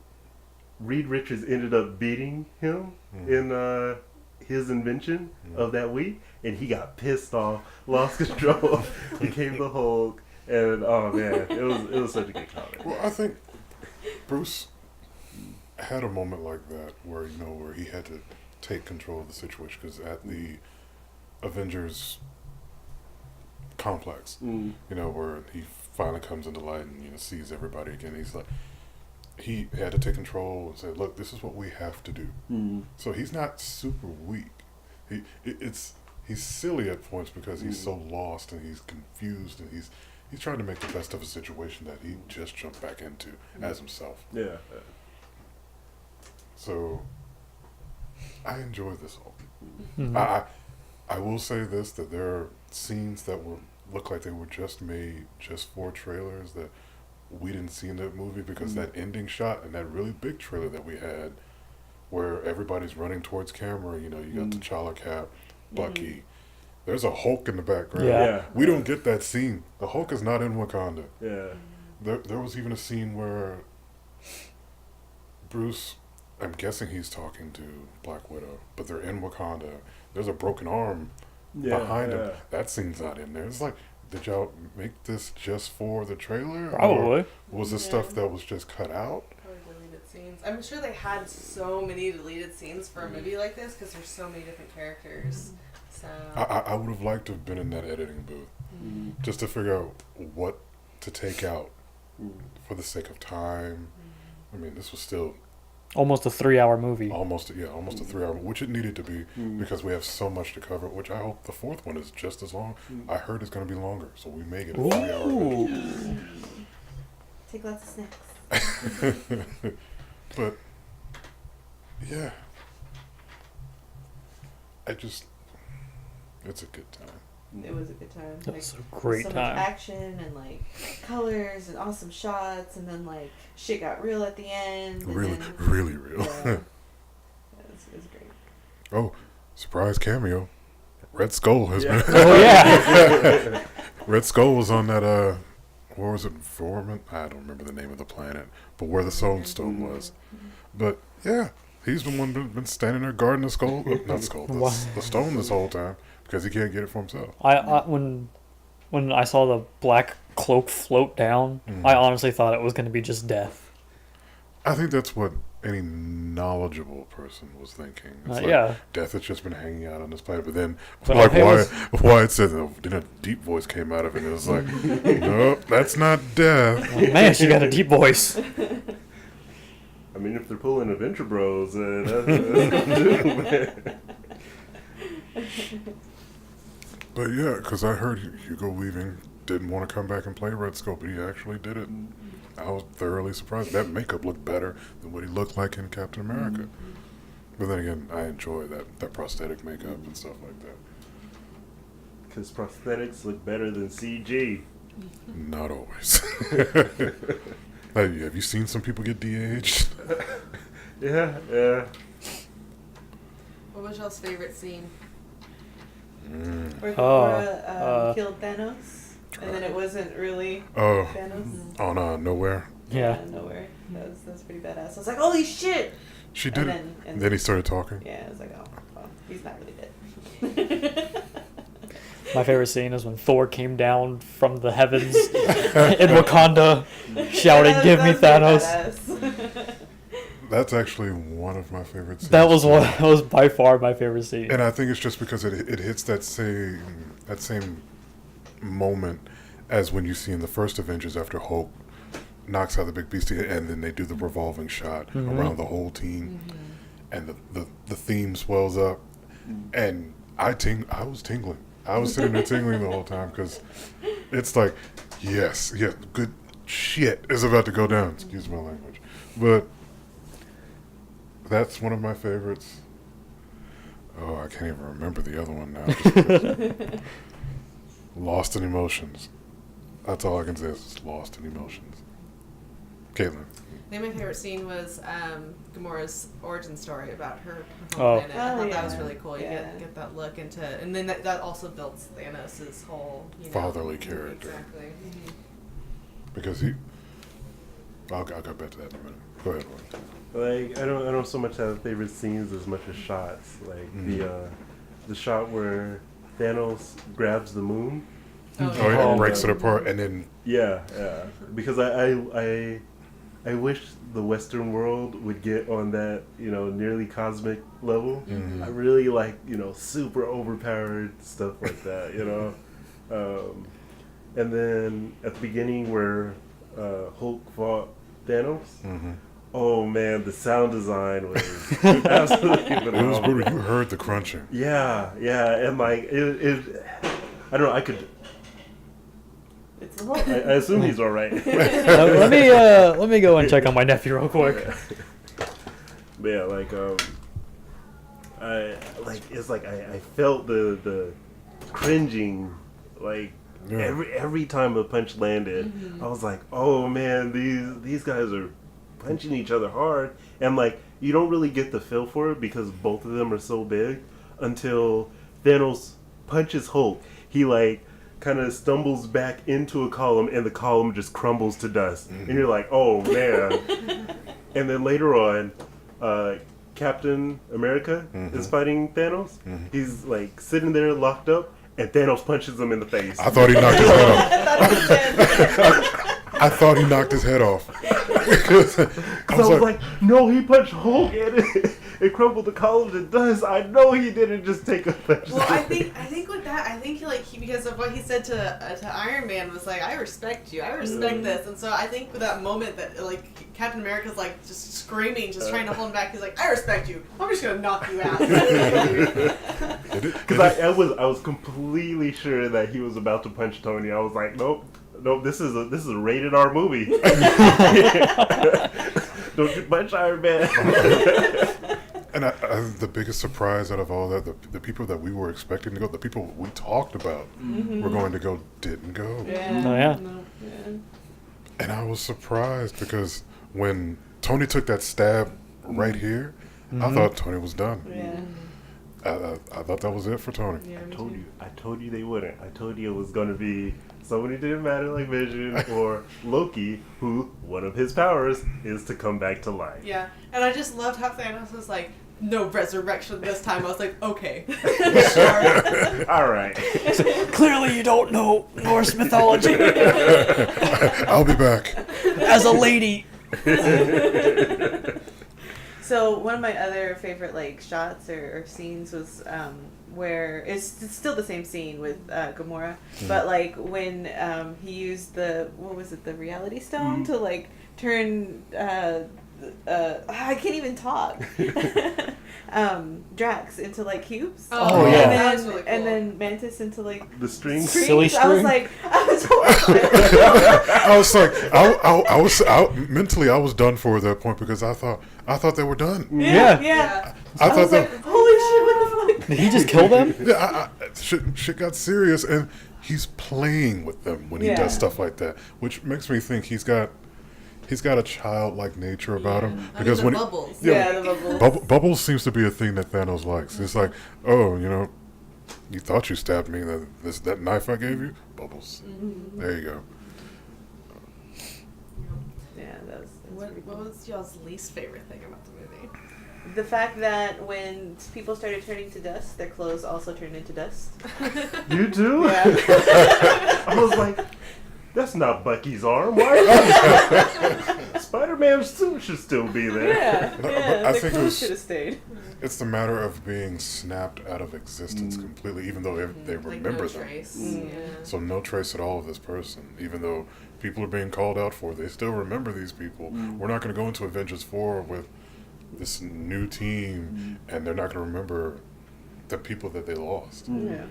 Reed Richards ended up beating him in his invention of that week, and he got pissed off, lost control, became the Hulk, and oh man, it was such a good comic. Well, I think Bruce had a moment like that where, you know, where he had to take control of the situation, because at the Avengers complex, you know, where he finally comes into light and, you know, sees everybody again, he's like, he had to take control and say, "Look, this is what we have to do." So he's not super weak. He's silly at points because he's so lost and he's confused, and he's trying to make the best of a situation that he just jumped back into as himself. Yeah. So I enjoy this Hulk. I will say this, that there are scenes that look like they were just made just for trailers that we didn't see in that movie, because that ending shot and that really big trailer that we had where everybody's running towards camera, you know, you got T'Challa, Cap, Bucky, there's a Hulk in the background. Yeah. We don't get that scene. The Hulk is not in Wakanda. Yeah. There was even a scene where Bruce, I'm guessing he's talking to Black Widow, but they're in Wakanda. There's a broken arm behind him. That scene's not in there. It's like, did y'all make this just for the trailer? Probably. Or was this stuff that was just cut out? Probably deleted scenes. I'm sure they had so many deleted scenes for a movie like this, because there's so many different characters. So I would have liked to have been in that editing booth just to figure out what to take out for the sake of time. I mean, this was still Almost a 3-hour movie. Almost a 3 hour, which it needed to be because we have so much to cover. Which I hope the fourth one is just as long. I heard it's going to be longer, so we may get a 3-hour movie. Take lots of snacks. But yeah, it's a good time. It was a good time. It was a great so time. much action and like colors and awesome shots, and then like shit got real at the end. And Really, then, really real. Yeah, it was great. Oh, surprise cameo! Red Skull has been. Oh yeah. Red Skull was on that. What was it? Foreman? I don't remember the name of the planet, but where the Soul Stone was. But yeah, he's the one been standing there guarding the skull, not skull, the stone this whole time because he can't get it for himself. When I saw the black cloak float down, I honestly thought it was going to be just death. I think that's what any knowledgeable person was thinking. It's like Yeah. Death has just been hanging out on this planet, but then But like it Wyatt said, then a deep voice came out of it, and it was like, nope, that's not death. Oh, man, she got a deep voice. I mean, if they're pulling Adventure Bros, that's But yeah, because I heard Hugo Weaving didn't want to come back and play Red Skull, but he actually did it. I was thoroughly surprised. That makeup looked better than what he looked like in Captain America. But then again, I enjoy that prosthetic makeup and stuff like that. because prosthetics look better than CG. Not always. Hey, have you seen some people get de-aged? Yeah. What was y'all's favorite scene? Where Oh, Gamora killed Thanos, and then it wasn't really Oh, Thanos. on Nowhere. Yeah, nowhere. That's pretty badass. I was like, holy shit! She did it. And then he started talking. Yeah, I was like, oh, well, he's not really dead. My favorite scene is when Thor came down from the heavens in Wakanda, shouting, "Give me Thanos!" That's actually one of my favorite scenes. That was by far my favorite scene. And I think it's just because it hits that same moment as when you see in the first Avengers after Hulk knocks out the big beast, and then they do the revolving shot around the whole team, and the theme swells up, and I was tingling. I was sitting there tingling the whole time because it's like, yes, good shit is about to go down. Excuse my language, but that's one of my favorites. Oh, I can't even remember the other one now. just because. Lost in Emotions. That's all I can say is Lost in Emotions. Caitlin. I think my favorite scene was Gamora's origin story about her home Oh. planet. I thought that was yeah. really cool. You Yeah. get that look into, and then that also builds Thanos' whole Fatherly character. Exactly. Because I'll go back to that in a minute. Go ahead, Roy. Like I don't so much have favorite scenes as much as shots. Like the shot where Thanos grabs the moon. Oh, Oh, yeah, Oh, breaks yeah. it apart, and then Yeah. Because I wish the Western world would get on that, nearly cosmic level. I really like, super overpowered stuff like that, And then at the beginning where Hulk fought Thanos, oh man, the sound design was absolutely it was phenomenal. brutal. You heard the crunching. Yeah, and like it I don't know, I could. It's the whole. I assume he's all right. Let me go and check on my nephew real quick. But yeah, I felt the cringing, like Yeah. every time a punch landed. I was like, oh man, these guys are punching each other hard, and like you don't really get the feel for it because both of them are so big until Thanos punches Hulk. He like kind of stumbles back into a column, and the column just crumbles to dust, and you're like, oh man. And then later on, Captain America is fighting Thanos. He's like sitting there locked up, and Thanos punches him in the face. I thought he knocked his head off. I thought he knocked his head off. 'Cause I was like, no, he punched Hulk, it crumbled the columns and dust. I know he didn't just take a vegetable. Well, I think with that, I think because of what he said to Iron Man was like, I respect you, I respect this, and so I think with that moment that like Captain America's like just screaming, just trying to hold him back, he's like, I respect you, I'm just gonna knock you out. Because I was completely sure that he was about to punch Tony. I was like, nope, this is a rated R movie. Don't you punch Iron Man. And the biggest surprise out of all that, the people that we were expecting to go, the people we talked about were going to go, didn't go. Yeah. Oh, yeah. No. And I was surprised because when Tony took that stab right here, I thought Tony was done. Yeah. I thought that was it for Tony. Yeah. I told you they wouldn't. I told you it was going to be somebody didn't matter like Vision or Loki, who one of his powers is to come back to life. Yeah, and I just loved how Thanos was like, no resurrection this time. I was like, okay, sure. All right. Clearly, you don't know Norse mythology. I'll be back. As a lady. So one of my other favorite like shots or scenes was where it's still the same scene with Gamora, but like when he used the reality stone to like turn I can't even talk Drax into like cubes. Oh, yeah. That was really cool. And then Mantis into like The strings. Silly I was string. like, I was horrified. I was like, I was mentally, I was done for at that point because I thought they were done. Yeah. Yeah. I I thought was that. like, holy shit, what the fuck? Did he just kill them? Yeah, shit got serious, and he's playing with them when he Yeah. does stuff like that, which makes me think he's got a childlike nature about him. Because the when bubbles. Yeah, the bubbles. Bubbles seems to be a thing that Thanos likes. It's like, oh, you thought you stabbed me. That knife I gave you, Bubbles. There you go. Yeah, that was What was y'all's least favorite thing about the movie? the fact that when people started turning to dust, their clothes also turned into dust. You too? Yeah. I was like, that's not Bucky's arm. Why? Spider-Man's suit should still be there. Yeah, No, yeah, but I their think it clothes was- should have stayed. It's the matter of being snapped out of existence completely, even though they Like remember no them. trace. Mm. Yeah. So no trace at all of this person, even though people are being called out for it. They still remember these people. We're not going to go into Avengers 4 with this new team, and they're not going to remember the people that they lost. Yeah.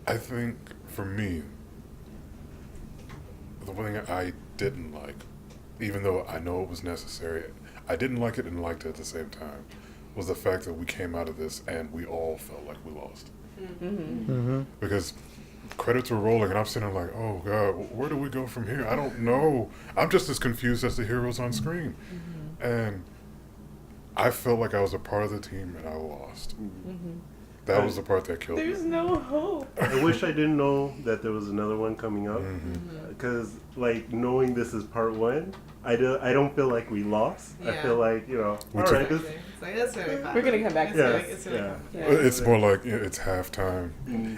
I think, for me, the one thing I didn't like, even though I know it was necessary, I didn't like it and liked it at the same time, was the fact that we came out of this and we all felt like we lost. Mm-hmm. Because credits were rolling and I'm sitting there like, oh God, where do we go from here? I don't know. I'm just as confused as the heroes on screen. And I felt like I was a part of the team and I lost. That was the part that killed There's me. no hope. I wish I didn't know that there was another one coming up. Because, like, knowing this is part one, I don't feel like we lost. I Yeah. feel like, We all took- right, It's like, that's gonna be fine. We're gonna come back to yeah, it. It's gonna yeah. come. Yeah. It's more like it's halftime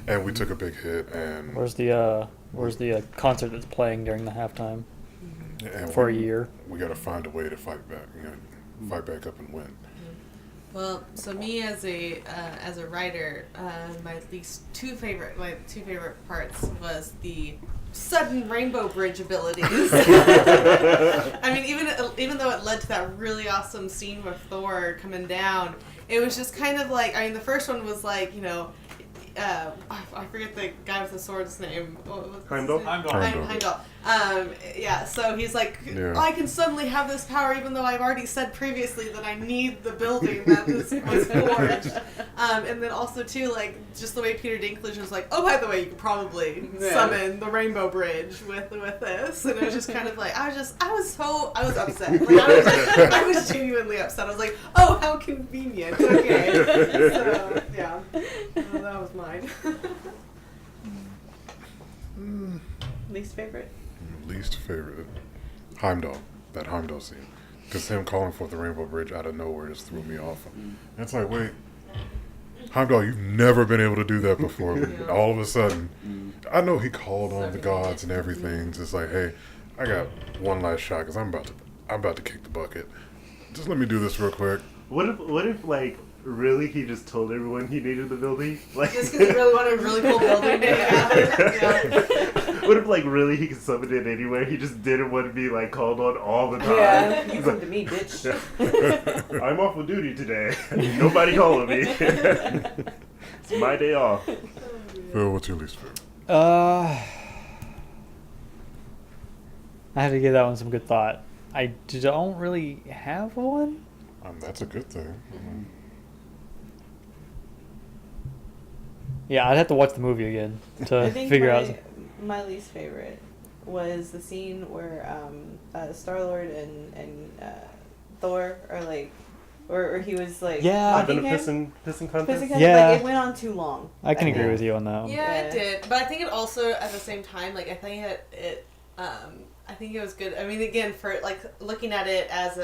and we took a big hit and, Where's the concert that's playing during the halftime and for a year? we got to find a way to fight back. Fight back up and win. Well, so me as a writer, my two favorite parts was the sudden rainbow bridge abilities. I mean, even though it led to that really awesome scene with Thor coming down, it was just kind of like, I mean, the first one was like, I forget the guy with the sword's name. What was his Heimdall? name? Heimdall. Heimdall. Yeah, so he's like, Yeah. I can suddenly have this power even though I've already said previously that I need the building that this was forged. And then also too, like, just the way Peter Dinklage was like, oh, by the way, you could probably summon the Rainbow Bridge with this. And it was just kind of like, I was upset. Like, I was genuinely upset. I was like, oh, how convenient. Okay. So, yeah. Well, that was mine. Least favorite? Least favorite, Heimdall. That Heimdall scene, because him calling for the Rainbow Bridge out of nowhere just threw me off. And it's like, wait, Heimdall, you've never been able to do that before. All of a sudden, I know he called on the gods and everything. Just like, hey, I got one last shot because I'm about to kick the bucket. just let me do this real quick. What if like really he just told everyone he needed the building? Like Just because he really wanted a really cool building to have it. Yeah. what if like really he could summon it anywhere? He just didn't want to be like called on all the time. Yeah, you He's come like, to me, bitch. I'm off of duty today. Nobody calling me. It's my day off. Phil, what's your least favorite? I had to give that one some good thought. I don't really have one. That's a good thing. Yeah, I'd have to watch the movie again to I think figure out. my least favorite was the scene where Star-Lord and Thor are like, or he was like Yeah. Having mocking a him. pissing contest. Physical, Yeah. like it went on too long. I can I agree think. with you on that one. Yeah, it Yeah. did. But I think it also, at the same time, like, I think I think it was good. I mean, again, for, like, looking at it as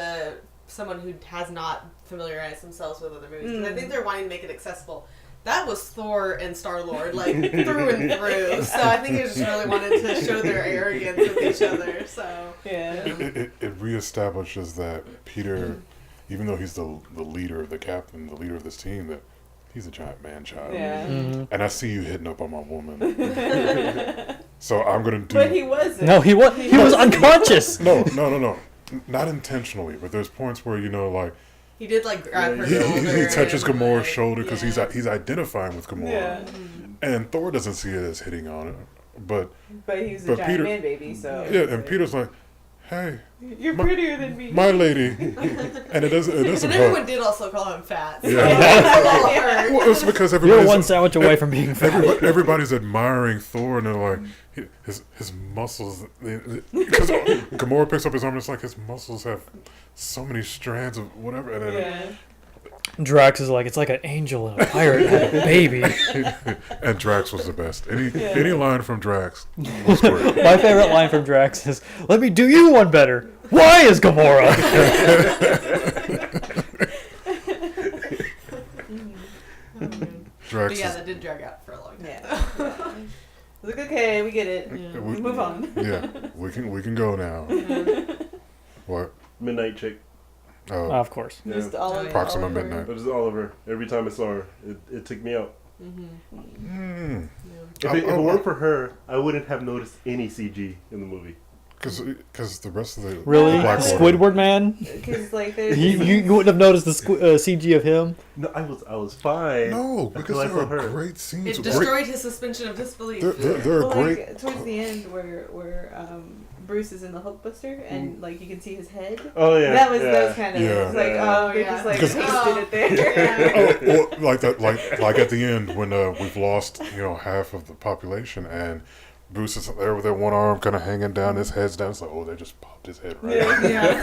someone who has not familiarized themselves with other movies, because I think they're wanting to make it accessible. That was Thor and Star-Lord, like, through and through. So I think they just really wanted to show their arrogance with each other, so. Yeah. It reestablishes that Peter, even though he's the leader, the captain, the leader of this team, that he's a giant man-child. Yeah. And I see you hitting up on my woman. So I'm going to do... But he wasn't. No, he was unconscious. No. Not intentionally, but there's points where, you know, like, He did, like, grab her he shoulder. touches and, Gamora's like, shoulder because yeah. he's identifying with Gamora. Yeah. And Thor doesn't see it as hitting on it. But But he was a But giant Peter- man baby, so. yeah, and Peter's like, hey, You're prettier than me. my lady. And it doesn't And help. everyone did also call him fat. So Yeah. it all hurt. Well, it's because You're everybody's one sandwich away from being fat. everybody's admiring Thor, and they're like, his muscles. Because Gamora picks up his arm, and it's like his muscles have so many strands of whatever. And then, Yeah. Drax is like, it's like an angel and a pirate had a baby. and Drax was the best. Any Yeah. line from Drax was great. My favorite line from Drax is, "Let me do you one better. Why is Gamora?" Drax But yeah, is, that did drag out for a long time. Yeah. Like, okay, we get it. Yeah. we- Move on. yeah, we can go now. What? Midnight Chick. Oh, Of course. Yeah. Just all over. Proxima all over. Midnight. It was Oliver. Every time I saw her, it took me out. Mm. If it weren't for her, I wouldn't have noticed any CG in the movie. Because the rest of the Really? Black Widow- Squidward Man? Because like there's You wouldn't have noticed the CG of him? No, I was fine. No, because Until I there saw are her. great scenes. It great, destroyed his suspension of disbelief. there are well, great. like, towards the end where Bruce is in the Hulkbuster and like you can see his head. Oh yeah. That was yeah. kind of Yeah. it's like Oh, they yeah. just like Because- pasted it there. Oh, well, like that, like at the end when we've lost half of the population and Bruce is there with that one arm kind of hanging down, his head's down. It's like, oh, they just popped his head right out. Yeah.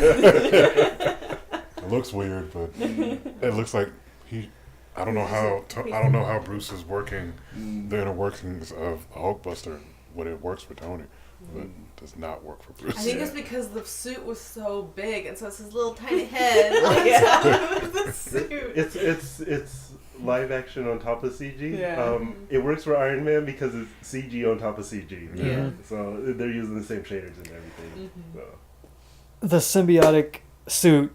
It looks weird, but it looks like I don't know how Bruce is working the inner workings of the Hulkbuster when it works for Tony, but it does not work for Bruce. I think it's because the suit was so big, and so it's his little tiny head on Yeah. top of the suit. It's live action on top of CG. Yeah. It works for Iron Man because it's CG on top of CG. Yeah. So they're using the same shaders and everything. So. The symbiotic suit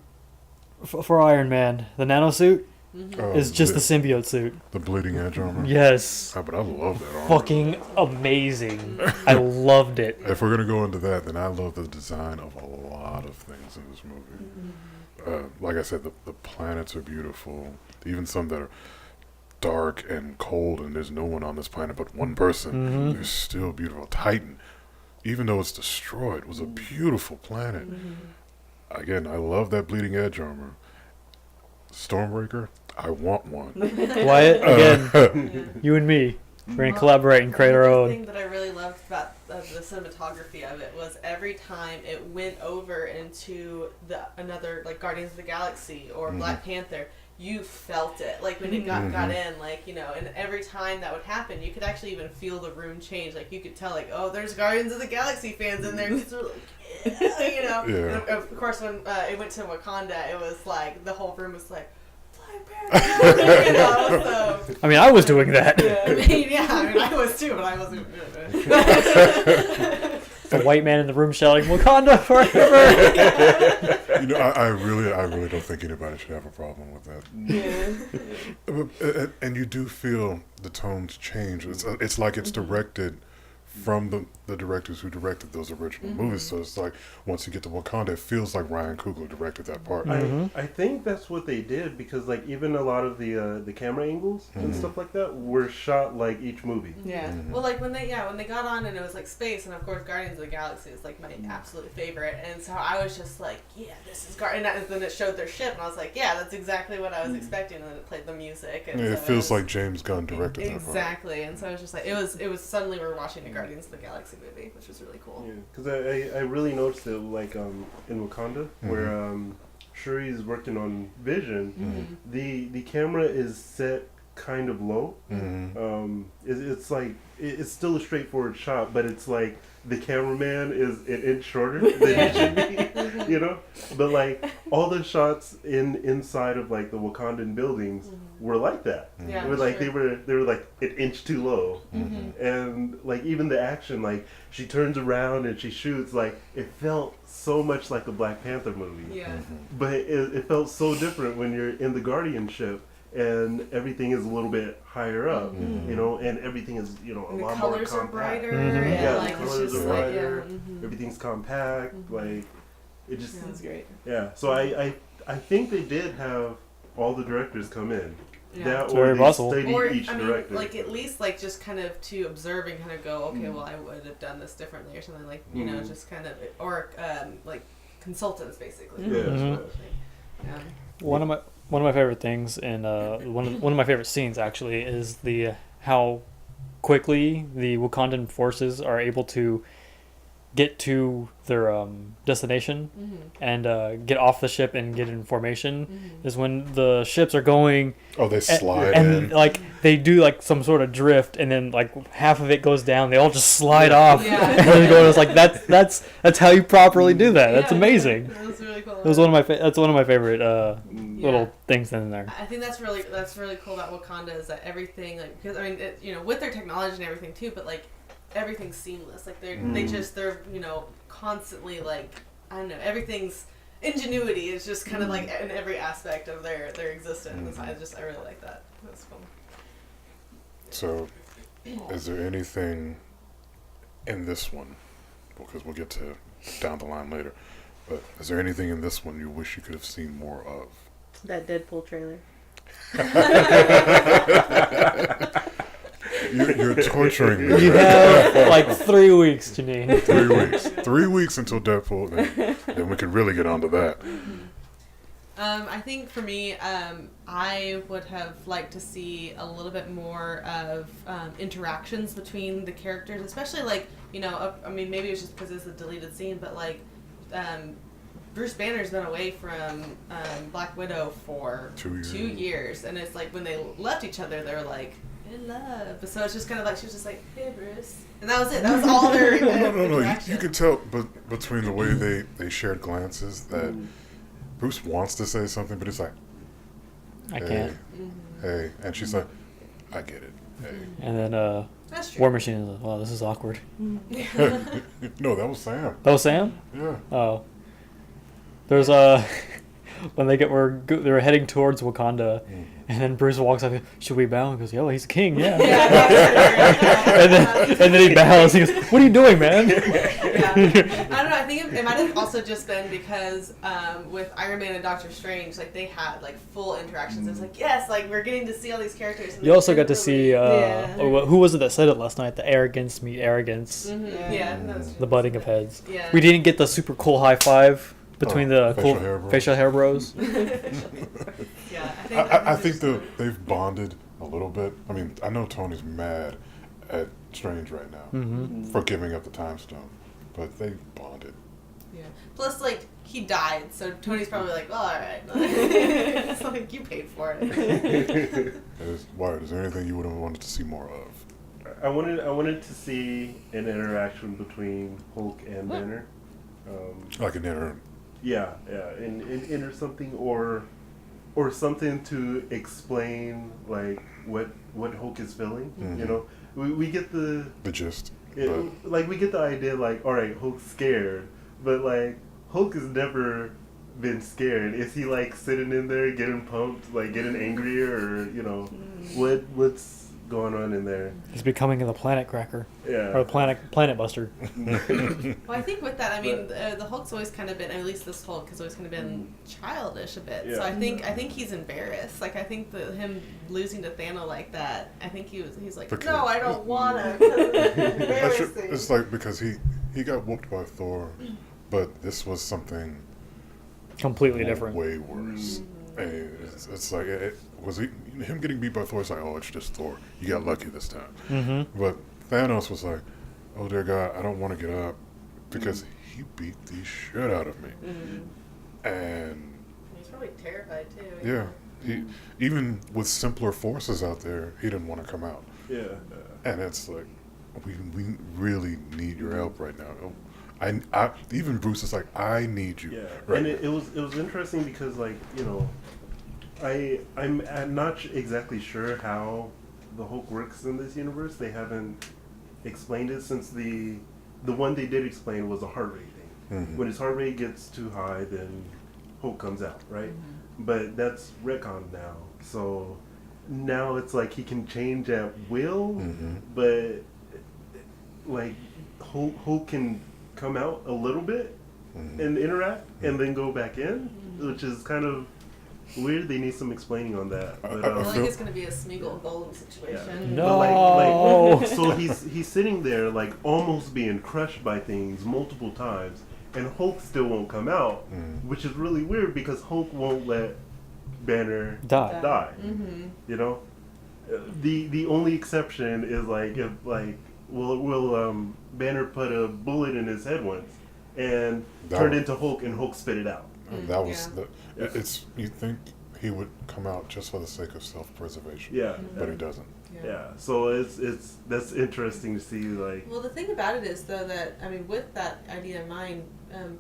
for Iron Man, the nano suit, is just the symbiote suit. the bleeding edge armor. Yes. Oh, but I love that armor. Fucking amazing. I loved it. If we're gonna go into that, then I love the design of a lot of things in this movie. Like I said, the planets are beautiful. Even some that are dark and cold, and there's no one on this planet but one person. They're still beautiful. Titan, even though it's destroyed, was a beautiful planet. Again, I love that bleeding edge armor. Stormbreaker, I want one. Wyatt, again, you and me, we're going to collaborate and create our The own. thing that I really loved about the cinematography of it was every time it went over into another like Guardians of the Galaxy or Black Panther, you felt it like when it got in, like, and every time that would happen, you could actually even feel the room change. Like you could tell, like, oh, there's Guardians of the Galaxy fans in there. 'Cause they're like, yeah. Yeah. And of course, when it went to Wakanda, it was like the whole room was like, Black Panther, so. I mean, I was doing that. I mean, I was too, but I wasn't doing it. The white man in the room shouting, "Wakanda forever!" I really don't think anybody should have a problem with that. And you do feel the tones change. It's like it's directed from the directors who directed those original movies. So it's like once you get to Wakanda, it feels like Ryan Coogler directed that part. I think that's what they did because like even a lot of the camera angles and stuff like that were shot like each movie. Yeah. Well, like when they got on and it was like space, and of course Guardians of the Galaxy is like my absolute favorite, and so I was just like, yeah, this is and then it showed their ship, and I was like, yeah, that's exactly what I was expecting, and then it played the music, and Yeah, so it feels like James Gunn directed that part. exactly, and so I was just like, it was suddenly we're watching a Guardians of the Galaxy movie, which was really cool. Yeah, because I really noticed it like in Wakanda where Shuri's working on Vision, the camera is set kind of low. It's like it's still a straightforward shot, but it's like the cameraman is an inch shorter than he should be, you know. But like all the shots inside of like the Wakandan buildings were like that. Yeah, They were like sure. they were like an inch too low, and like even the action, like she turns around and she shoots, like it felt so much like a Black Panther movie. Yeah. But it felt so different when you're in the Guardian ship and everything is a little bit higher up, you know, and everything is, you know, a And the lot more colors are compact. brighter. Mhm. Yeah, like the it's colors just are like brighter. yeah. Everything's compact. Like it just Sounds great. So I think they did have all the directors come in. Yeah. That It's or very they possible. studied Or each I mean, director. like at least like just kind of to observe and kind of go, okay, well I would have done this differently or something, like you know, just kind of or like consultants basically. Yeah. Mhm. Yeah. One of my favorite things and one of my favorite scenes actually is the how quickly the Wakandan forces are able to get to their destination and get off the ship and get in formation is when the ships are going They slide and in. like they do like some sort of drift and then like half of it goes down, they all just slide off Yeah. and then go, it's like that's how you properly do that. That's Yeah. amazing. That was really cool. It was one of my that's one of my favorite little Yeah. things in there. I think that's really cool about Wakanda is that everything, like, because I mean it, you know, with their technology and everything too, but like everything's seamless, like they're you know, constantly like, I don't know, everything's ingenuity is just kind of like in every aspect of their existence. I really like that. That's cool. So, is there anything in this one, because we'll get to down the line later, but is there anything in this one you wish you could have seen more of? That Deadpool trailer. You're torturing me. You have like 3 weeks, Janine. 3 weeks. 3 weeks until Deadpool, then we can really get onto that. I think for me, I would have liked to see a little bit more of interactions between the characters, especially like, you know, I mean, maybe it's just because it's a deleted scene, but like, Bruce Banner's been away from Black Widow for 2 years. 2 years, and it's like when they left each other, they were like in love. So it's just kind of like she was just like, "Hey, Bruce," and that was it. That was all their No. interaction. You could tell, but between the way they shared glances, that Bruce wants to say something, but it's like, I hey, can't. hey, and she's like, I get it. Hey. And then That's true. War Machine is like, wow, this is awkward. No, that was Sam. That was Sam? Yeah. Oh. There's when they were heading towards Wakanda, and then Bruce walks up. Should we bow? He goes, "Yeah, well, he's king, yeah." and then he bows. He goes, "What are you doing, man?" Yeah. I don't know. I think it might have also just been because with Iron Man and Doctor Strange, like they had like full interactions. It's like, yes, like we're getting to see all these characters. And You also got to see Yeah. who was it that said it last night? The arrogance meet arrogance, Yeah, that was the butting of heads. Yeah. We didn't get the super cool high five between the facial cool hair bros. facial hair bros. Yeah, I think they've bonded a little bit. I mean, I know Tony's mad at Strange right now for giving up the time stone, but they bonded. Yeah. Plus, like he died, so Tony's probably like, well, all right. It's like you paid for it. Wyatt, is there anything you would have wanted to see more of? I wanted to see an interaction between Hulk and Banner. Like an inner. Yeah, and or something, or something to explain like what Hulk is feeling. You know, we get the gist. like we get the idea like, all right, Hulk's scared, but like Hulk has never been scared? Is he like sitting in there getting pumped, like getting angrier, or what's going on in there? He's becoming the planet cracker. Yeah. Or planet buster. Well, I think with that, I mean, the Hulk's always kind of been, at least this Hulk has always kind of been childish a bit. Yeah. So I think he's embarrassed. Like, I think that him losing to Thanos like that, I think he's like, Because- no, I don't wanna. It's embarrassing. It's like because he got whooped by Thor, but this was something Completely different. way worse. And it's like him getting beat by Thor. It's like, oh, it's just Thor. You got lucky this time. Mm-hmm. But Thanos was like, oh dear God, I don't want to get up because he beat the shit out of me. And He's probably terrified too. yeah, he even with simpler forces out there, he didn't want to come out. Yeah. And it's like, we really need your help right now. I even Bruce is like, I need you. Yeah, right and now. it was interesting because like I'm not exactly sure how the Hulk works in this universe. They haven't explained it since the one they did explain was a heart rate thing. Mhm. When his heart rate gets too high, then Hulk comes out, right? But that's retconned now, so now it's like he can change at will, but like Hulk can come out a little bit and interact and then go back in, which is kind of weird. They need some explaining on that. But, I feel like it's gonna be a Smeagol Golem situation. No. But like, so he's sitting there like almost being crushed by things multiple times, and Hulk still won't come out, which is really weird because Hulk won't let Banner die. You know, the only exception is like if like will Banner put a bullet in his head once and turned into Hulk, and Hulk spit it out. That was it's you think he would come out just for the sake of self-preservation. Yeah, But he doesn't. yeah. So it's that's interesting to see. Like, Well, the thing about it is, though, that, I mean, with that idea in mind,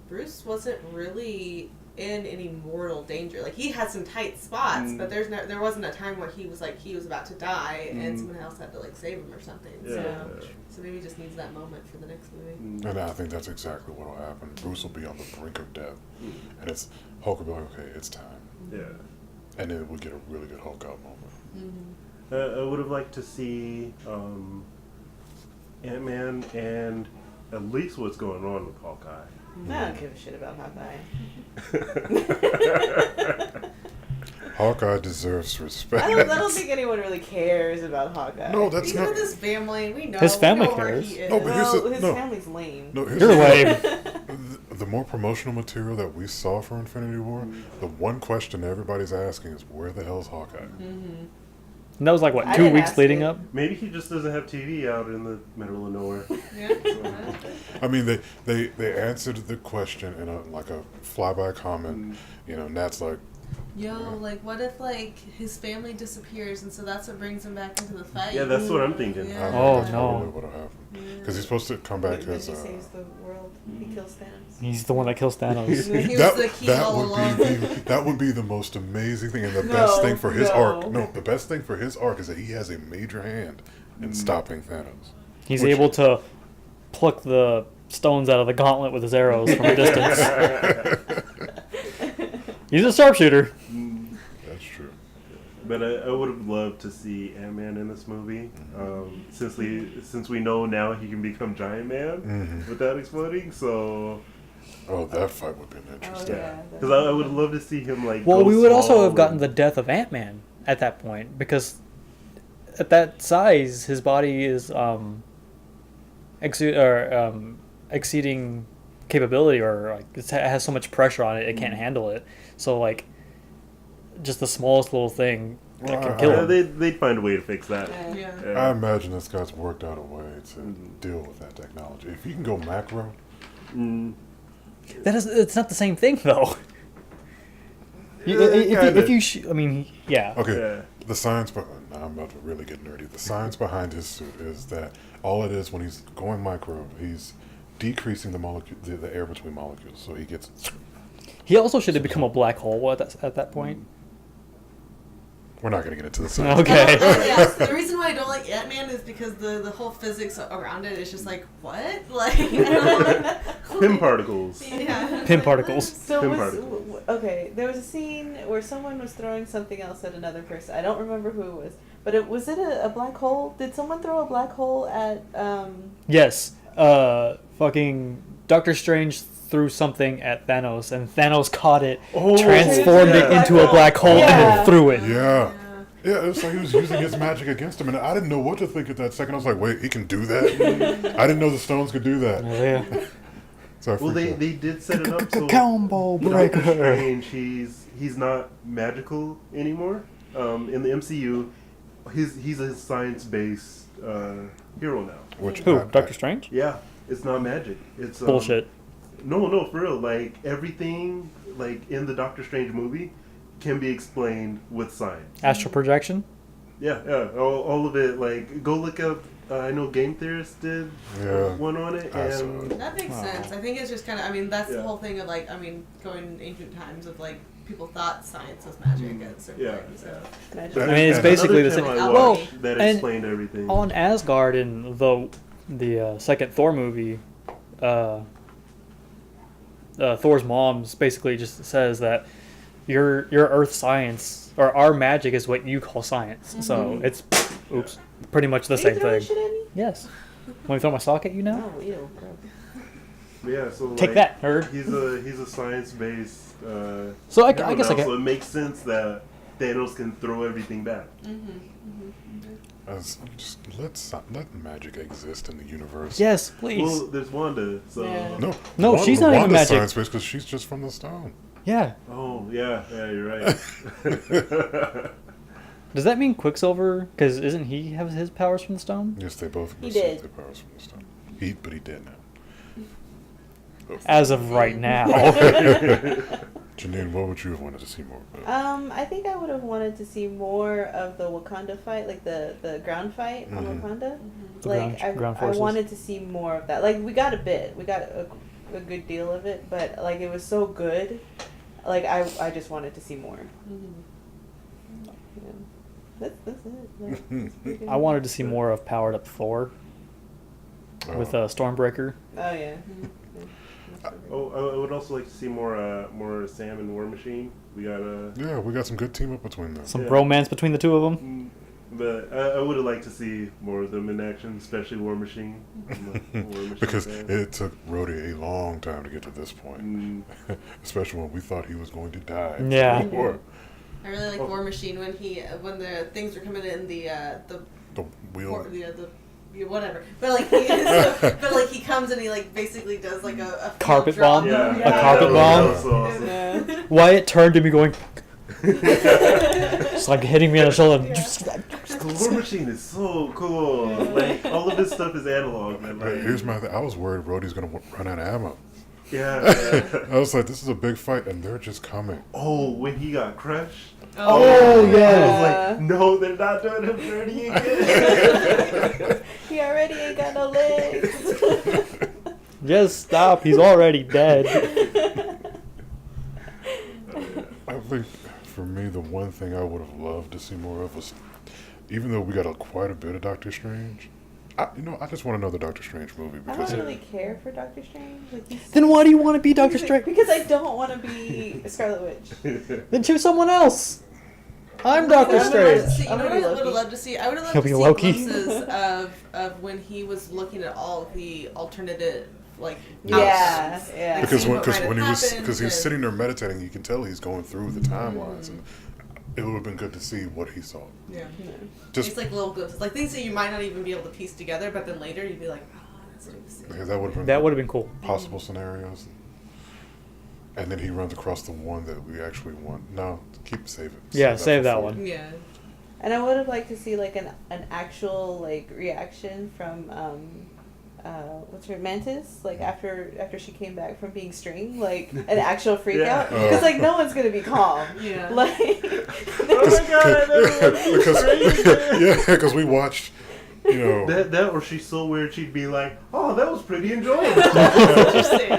Bruce wasn't really in any mortal danger. Like, he had some tight spots, but there wasn't a time where he was about to die and someone else had to like save him or something. So maybe he just needs that moment for the next movie. And I think that's exactly what will happen. Bruce will be on the brink of death, and it's Hulk will be like, okay, it's time. yeah. And then we'll get a really good Hulk out moment. I would have liked to see Ant-Man and at least what's going on with Hawkeye. I don't give a shit about Hawkeye. Hawkeye deserves respect. I don't think anyone really cares about Hawkeye. No, that's Even not. with his family, we know. His family we know where cares. he is. No, but here's Well, the- his no. family's lame. No, here's You're the- lame. The more promotional material that we saw for Infinity War, the one question everybody's asking is, where the hell's Hawkeye? And that was like, what, I 2 didn't weeks ask leading it. up? Maybe he just doesn't have TV out in the middle of nowhere. Yeah. I mean, they answered the question in a flyby comment. You know, Nat's like, Yo, like, what if, like, his family disappears and so that's what brings him back into the fight? Yeah, that's what I'm thinking. Yeah. Oh, that's no. probably what'll happen. Because he's supposed to come back When as. he saves the world, he kills Thanos. He's the one that kills Thanos. He was the key all along. That would be the most amazing thing and the No, best thing for his no. arc. No, the best thing for his arc is that he has a major hand in stopping Thanos. He's Which- able to pluck the stones out of the gauntlet with his arrows from a distance. He's a sharpshooter. That's true. But I would have loved to see Ant-Man in this movie. Since we know now he can become Giant Man without exploding, so Oh, that fight would have been interesting. because I would love to see him like. Well, go we would also small have gotten and- the death of Ant-Man at that point, because at that size, his body is exceeding capability, or like it has so much pressure on it, it can't handle it. So like, just the smallest little thing that can kill Yeah, him. they'd find a way to fix that. Yeah. I imagine this guy's worked out a way to deal with that technology. If you can go macro, It's not the same thing though. Yeah. okay. Yeah. The science behind. Now I'm about to really get nerdy. The science behind his suit is that all it is when he's going micro, he's decreasing the air between molecules, so he gets. He also should have become a black hole at that point. We're not going to get into the science. Okay. Yes, the reason why I don't like Ant-Man is because the whole physics around it is just like, what? Like, Pim particles. yeah. Pin particles. So Pin was, particles. okay, there was a scene where someone was throwing something else at another person. I don't remember who it was, but was it a black hole? Did someone throw a black hole at Yes. Fucking Doctor Strange threw something at Thanos, and Thanos caught it, transformed it yeah. into a black hole, and Yeah. then threw it. Yeah. Yeah, it's like he was using his magic against him, and I didn't know what to think at that second. I was like, wait, he can do that? I didn't know the stones could do that. Yeah. So I Well, freaked out. they did set it up so Combo Doctor breaker. Strange, he's not magical anymore. In the MCU, he's a science-based hero now. Which Who? I- Doctor Strange? Yeah, it's not magic. It's Bullshit. No, for real. Like everything, like in the Doctor Strange movie, can be explained with science. Astral projection? Yeah, all of it. Like go look up. I know Game Theorist did Yeah. one on it, I saw and it. That makes sense. I think it's just kind of, I mean, that's the Yeah. whole thing of like, I mean, going in ancient times of like, people thought science was magic at certain yeah, points. So. yeah. I mean, it's And basically the Another same. channel I Well, watched that and explained everything. on Asgard in the second Thor movie, Thor's mom basically just says that your Earth science or our magic is what you call science. So it's pretty much the Are you same throwing thing. shit at me? Yes. Want me to throw my sock at you now? Oh, ew. But yeah, so Take like, that, nerd. He's a science-based. So I hero guess I now, get. so it makes sense that Thanos can throw everything back. Let magic exist in the universe. Yes, please. Well, there's Wanda, so. Yeah. No, she's not even Wanda's magic. science-based because she's just from the stone. Yeah. Oh yeah, you're right. Does that mean Quicksilver? Because isn't he have his powers from the stone? Yes, they both He received did. their powers from the stone. But he did now. As of right now. Janine, what would you have wanted to see more of? I think I would have wanted to see more of the Wakanda fight, like the ground fight on Mhm. Wakanda. The Like ground I forces. wanted to see more of that. Like we got a good deal of it, but like it was so good. Like I just wanted to see more. Yeah. That's it. That's pretty good. I wanted to see more of powered up Thor with Stormbreaker. Oh yeah. Oh, I would also like to see more Sam and War Machine. We got Yeah, we got some good team up between them. Some Yeah. bromance between the two of them. but I would have liked to see more of them in action, especially War Machine. War Machine Because fan. it took Rhodey a long time to get to this point. Mm, Especially when we thought he was going to die. Yeah. Before. I really like War Machine when the things were coming in the The wheel. whatever. But like he comes and he like basically does like a field Carpet drop. bomb? yeah, A carpet that bomb? was so awesome. Yeah. Wyatt turned to me going, just like hitting me on the shoulder. The War Machine is so cool. Like all of this stuff is analog, man. Hey, Like, here's my thing. I was worried Rhodey's going to run out of ammo. yeah. I was like, this is a big fight, and they're just coming. Oh, when he got crushed. Oh, I yeah. was like, no, they're not doing him dirty again. He already ain't got no legs. Just stop. He's already dead. I think for me, the one thing I would have loved to see more of was, even though we got quite a bit of Doctor Strange, I just want another Doctor Strange movie I because don't really care for Doctor Strange. Like, he's Then why do you want to be Doctor Strange? Because I don't want to be a Scarlet Witch. Then choose someone else. I'm I Doctor would have loved to Strange. see- you I'm know gonna what I be would have Loki. loved to see? I would have loved He'll to be see Loki. glimpses of when he was looking at all of the alternative like Yeah, outcomes. yeah. Like, because seeing when what might have he was happened because he was and- sitting there meditating, you can tell he's going through the timelines, and it would have been good to see what he saw. Yeah. Just It's like little glimpses, like things that you might not even be able to piece together, but then later you'd be like, oh, that's what he was saying. yeah, that would have been That would have been cool. possible scenarios. And then he runs across the one that we actually want. No, save it. Yeah, save for that Ford. one. Yeah. And I would have liked to see like an actual like reaction from what's her Mantis, like after she came back from being string, like an actual freak Yeah. out. Because like no one's gonna be calm. Yeah. Like Oh my god, because yeah, because we watched, you know, that or she's so weird she'd be like, oh, that was pretty enjoyable. Interesting.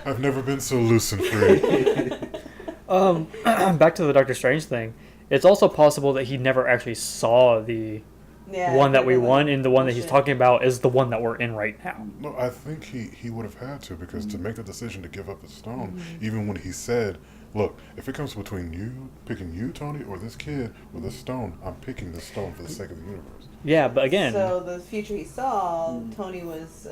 I've never been so loose and free. Back to the Doctor Strange thing. It's also possible that he never actually saw the Yeah, one that we like, won, and the one that he's bullshit. talking about is the one that we're in right now. No, I think he would have had to, because to make the decision to give up the stone, Mm-hmm. even when he said, "Look, if it comes between you picking you, Tony, or this kid with this stone, I'm picking this stone for the sake of the universe." Yeah, but again, So the future he saw, Tony was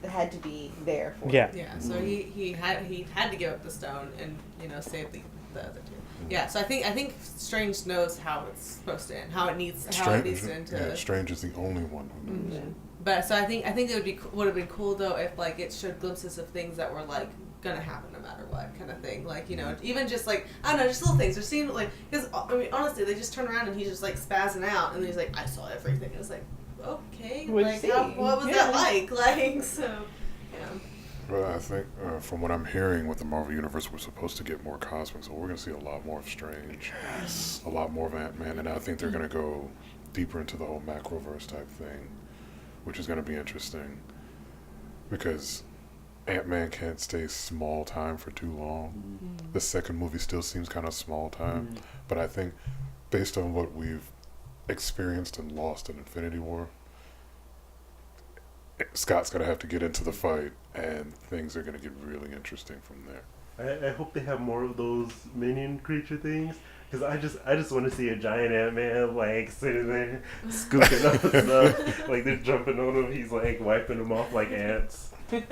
had to be there for. yeah. Yeah, so he had to give up the stone and save the other two. Yeah, so I think Strange knows how it's supposed to end, how it needs to end. Yeah, Strange is the only one who knows. Yeah. But so I think it would have been cool though if like it showed glimpses of things that were like gonna happen no matter what kind of thing, like even just like I don't know, just little things. They're seeing like because I mean honestly they just turn around and he's just like spazzing out and he's like I saw everything. It's like okay, What'd like you see? what was Yeah. that like so yeah. Well, I think from what I'm hearing with the Marvel Universe, we're supposed to get more cosmic, so we're going to see a lot more of Strange, a lot more of Ant-Man, and I think they're going to go deeper into the whole macroverse type thing, which is going to be interesting, because Ant-Man can't stay small time for too long. The second movie still seems kind of small time, but I think based on what we've experienced and lost in Infinity War, Scott's going to have to get into the fight, and things are going to get really interesting from there. I hope they have more of those minion creature things, because I just want to see a giant Ant-Man like sitting there scooping up stuff, like they're jumping on him. He's like wiping them off like ants. That'd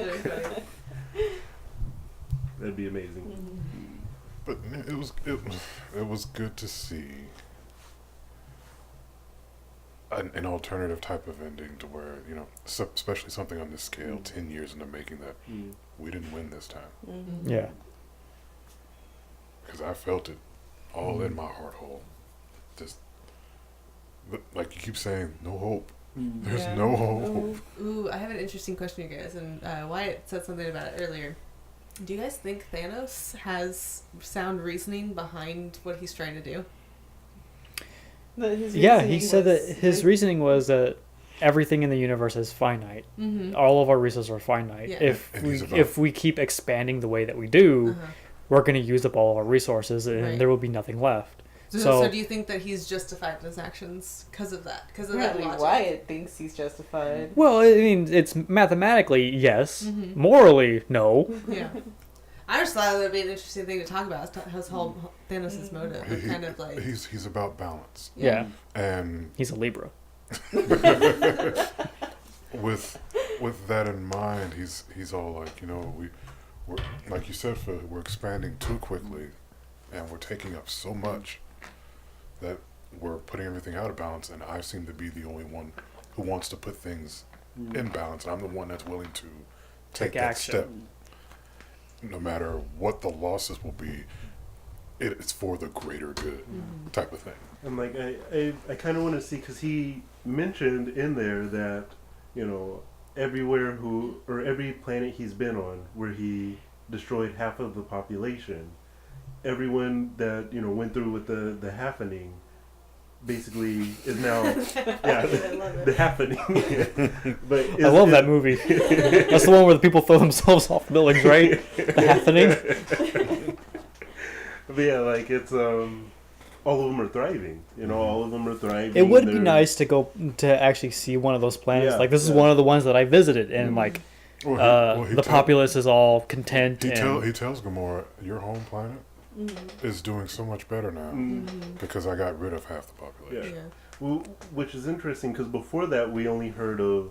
be amazing. But it was good to see an alternative type of ending to where, especially something on this scale, 10 years into making that, we didn't win this time. Mm-hmm. Yeah. Because I felt it all in my heart hole. Just, like you keep saying, no hope. There's Yeah. no hope. Ooh, I have an interesting question, you guys, and Wyatt said something about it earlier. Do you guys think Thanos has sound reasoning behind what he's trying to do? Yeah, he said that his reasoning was that everything in the universe is finite. Mm-hmm. All of our resources are finite. Yeah. And If we keep expanding the way that we do, we're going to use up all of our resources, and Right. there will be nothing left. So do you think that he's justified in his actions because of that? Because of that Apparently logic? Wyatt thinks he's justified. Well, I mean, it's mathematically yes, Mhm. morally no. Yeah. I just thought it would be an interesting thing to talk about. His whole Thanos' motive, of kind of like He's about balance. Yeah, And he's a Libra. with that in mind, he's all like, we're like you said, Phil, we're expanding too quickly, and we're taking up so much that we're putting everything out of balance. And I seem to be the only one who wants to put things in balance. And I'm the one that's willing to take that action. step, no matter what the losses will be. It's for the greater good, type of thing. And like I kind of want to see, because he mentioned in there that everywhere every planet he's been on where he destroyed half of the population, everyone that went through with the happening basically is now the happening. But I love that movie. That's the one where the people throw themselves off buildings, right? The happening. But yeah, like it's all of them are thriving. All of them are thriving. It would be They're- nice to go to actually see one of those planets. Yeah, Like this is yeah. one of the ones that I visited, and like He the populace is all content. He and tells Gamora, your home planet is doing so much better now because I got rid of half the population. Yeah. Well, which is interesting because before that we only heard of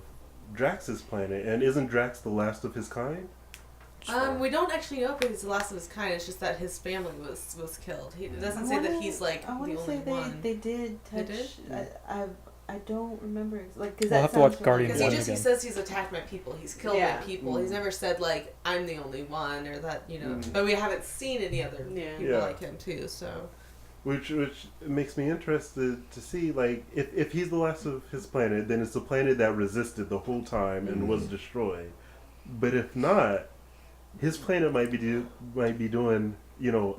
Drax's planet, and isn't Drax the last of his kind? we don't actually know if he's the last of his kind. It's just that his family was killed. It doesn't say that he's like I the want to only say one. they did touch. They did? I don't remember because We'll have to watch Guardians Because One he again. says he's attacked my people. He's killed Yeah. my people. He's never said like I'm the only one or that But we haven't seen any other people Yeah. like him too. So Which makes me interested to see, like, if he's the last of his planet, then it's the planet that resisted the whole time and was destroyed. But if not, his planet might be doing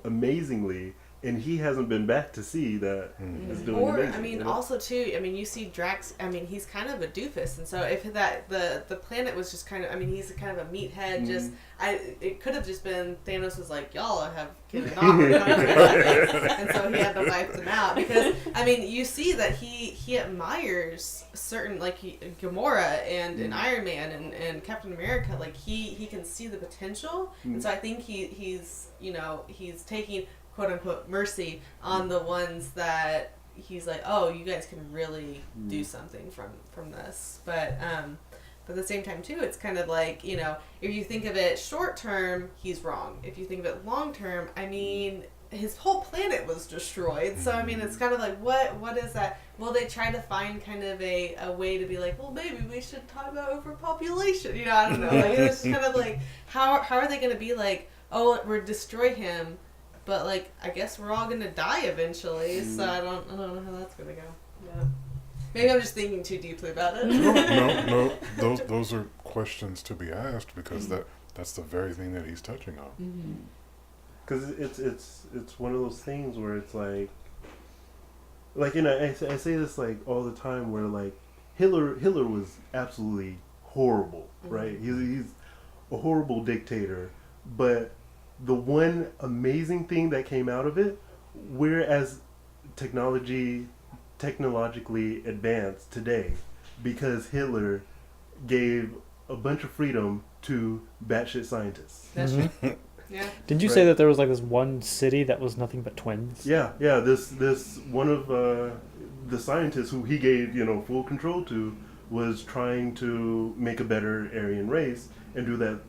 amazingly, and he hasn't been back to see that it's doing Or amazing, I mean, you know? also too. I mean, you see Drax. I mean, he's kind of a doofus, and so if the planet was just kind of, I mean, he's kind of a meathead. Just it could have just been Thanos was like, y'all have given off, and so he had to wipe them out. Because I mean, you see that he admires certain like Gamora and Iron Man and Captain America. Like he can see the potential, and so I think he's taking quote unquote mercy on the ones that he's like, oh, you guys can really do something from this. But at the same time too, it's kind of like, if you think of it short term, he's wrong. If you think of it long term, I mean, his whole planet was destroyed. So I mean, it's kind of like, what is that? Well, they try to find kind of a way to be like, well, maybe we should talk about overpopulation. I don't know. Like, it's kind of like, how are they going to be like, oh, we're destroy him, but like, I guess we're all gonna die eventually. So I don't know how that's gonna go. Yeah. Maybe I'm just thinking too deeply about it. No. Those are questions to be asked, because that's the very thing that he's touching on. Because it's one of those things where it's like I say this like all the time, where like Hitler was absolutely horrible, right? He's a horrible dictator, but the one amazing thing that came out of it, whereas technologically advanced today, because Hitler gave a bunch of freedom to batshit scientists. That's true. Yeah. Didn't you say that there was like this one city that was nothing but twins? Yeah. This one of the scientists who he gave full control to was trying to make a better Aryan race and do that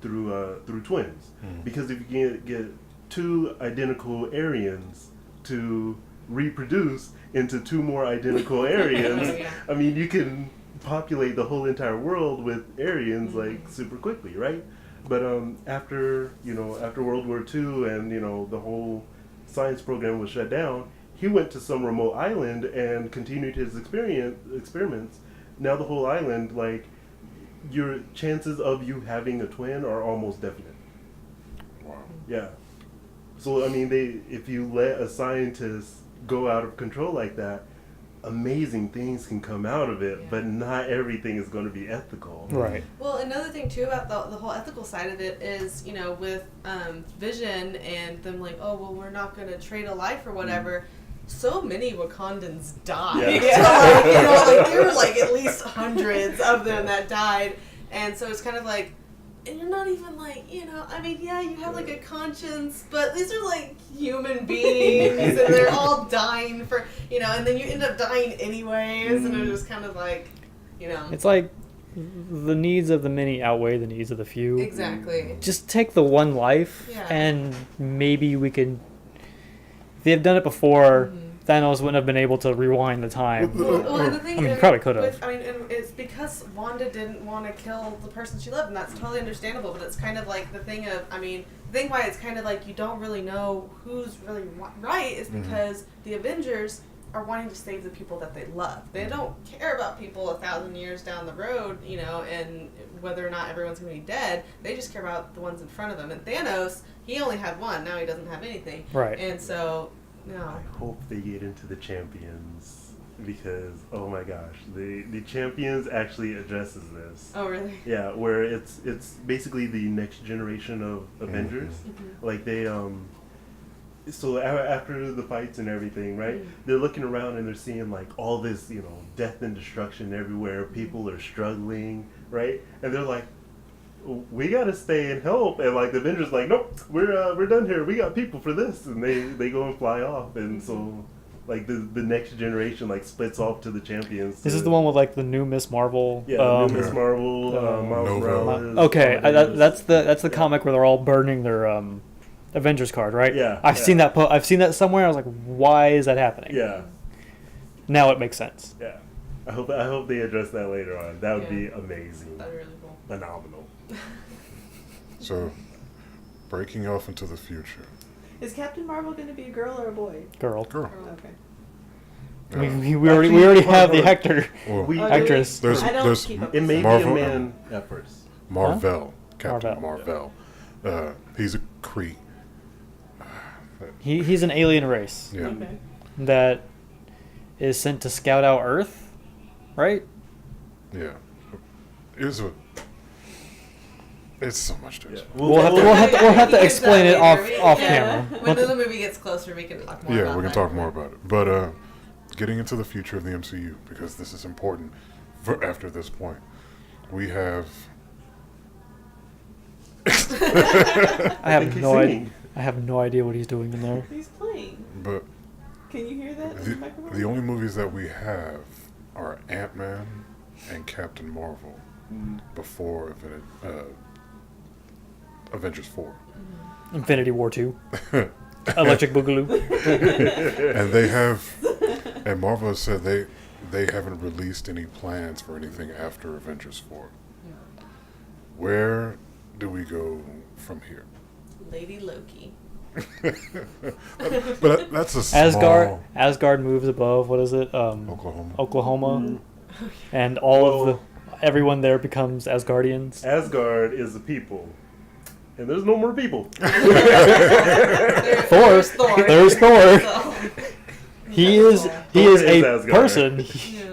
through twins. Because if you get two identical Aryans to reproduce into two more identical Aryans, I mean, you can populate the whole entire world with Aryans like super quickly, right? But after World War II and the whole science program was shut down, he went to some remote island and continued his experiments. Now the whole island, like, your chances of you having a twin are almost definite. Wow. Yeah. So I mean, if you let a scientist go out of control like that, amazing things can come out of it, but not everything is going to be ethical. Right. Well, another thing too about the whole ethical side of it is, with Vision and them like, oh well, we're not going to trade a life or whatever. So many Wakandans died. Yeah. Like there were like at least hundreds of them that died, and so it's kind of like, and you're not even like, I mean, yeah, you have like a conscience, but these are like human beings, and they're all dying for, and then you end up dying anyways, and it's just kind of like, It's like the needs of the many outweigh the needs of the few. Exactly. Just take the one life, and maybe we can. If they have done it before, Thanos wouldn't have been able to rewind the time. Well, and the thing I mean, he probably could have. And it's because Wanda didn't want to kill the person she loved, and that's totally understandable. But it's kind of like the thing of, the thing why it's kind of like you don't really know who's really right is because the Avengers are wanting to save the people that they love. They don't care about people 1,000 years down the road, and whether or not everyone's going to be dead. They just care about the ones in front of them. And Thanos, he only had one. Now he doesn't have anything. Right. And so, no. I hope they get into the Champions, because oh my gosh, the Champions actually addresses this. Oh really? Yeah, where it's basically the next generation of Avengers. Like they so after the fights and everything, right? They're looking around and they're seeing like all this, death and destruction everywhere. People are struggling, right? And they're like, we gotta stay and help. And like the Avengers, like, nope, we're done here. We got people for this, and they go and fly off. And so, like the next generation like splits off to the Champions. This is the one with like the new Miss Marvel. Yeah, new Miss Marvel, Miles Nova. Morales. Okay, that's the comic where they're all burning their Avengers card, right? Yeah, I've seen that. I've seen that somewhere. I was like, why is that happening? Yeah, Now it makes sense. yeah. I hope they address that later on. That would be amazing. That'd be really cool. Phenomenal. So, breaking off into the future. Is Captain Marvel going to be a girl or a boy? Girl. Girl. Okay. We already have the actor. Well, We- actress. there's I don't there's keep up It with may Marvel- be a man at first. Marvel, Captain Marvel. Marvel. He's a Kree. He's an alien race Yeah. Okay. that is sent to scout out Earth, right? Yeah. It's so much to Yeah. explain. We'll have to explain it off Yeah. camera. When the movie gets closer, we can talk more Yeah, about we can that. talk more about it. But getting into the future of the MCU, because this is important for after this point. We have I have He's no idea. singing. I have no idea what he's doing in there. He's playing. but Can you hear that? in the microphone? the only movies that we have are Ant-Man and Captain Marvel before Avengers 4. Infinity War 2. Electric Boogaloo. And they have, and Marvel has said they haven't released any plans for anything after Avengers 4. Where do we go from here? Lady Loki. But that's a small Asgard moves above. What is it? Oklahoma. Oklahoma, and all of everyone there becomes Asgardians. Asgard is the people, and there's no more people. There's Thor. So, He is Thor is a Asgard. person. yeah.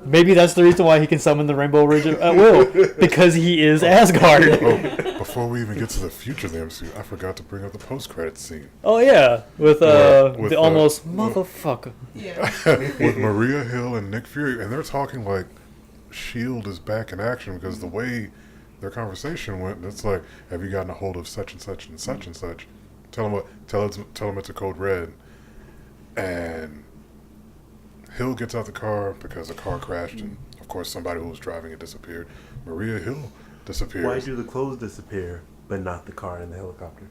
Maybe that's the reason why he can summon the Rainbow Ridge at will, because he is Asgard. Oh, before we even get to the future of the MCU, I forgot to bring up the post-credits scene Oh yeah, with With, the almost motherfucker. Yeah. with Maria Hill and Nick Fury, and they're talking like Shield is back in action because the way their conversation went, it's like, have you gotten a hold of such and such and such and such? Tell them it's a code red, and Hill gets out the car because the car crashed, and of course somebody who was driving it disappeared. Maria Hill disappears. Why do the clothes disappear, but not the car and the helicopter?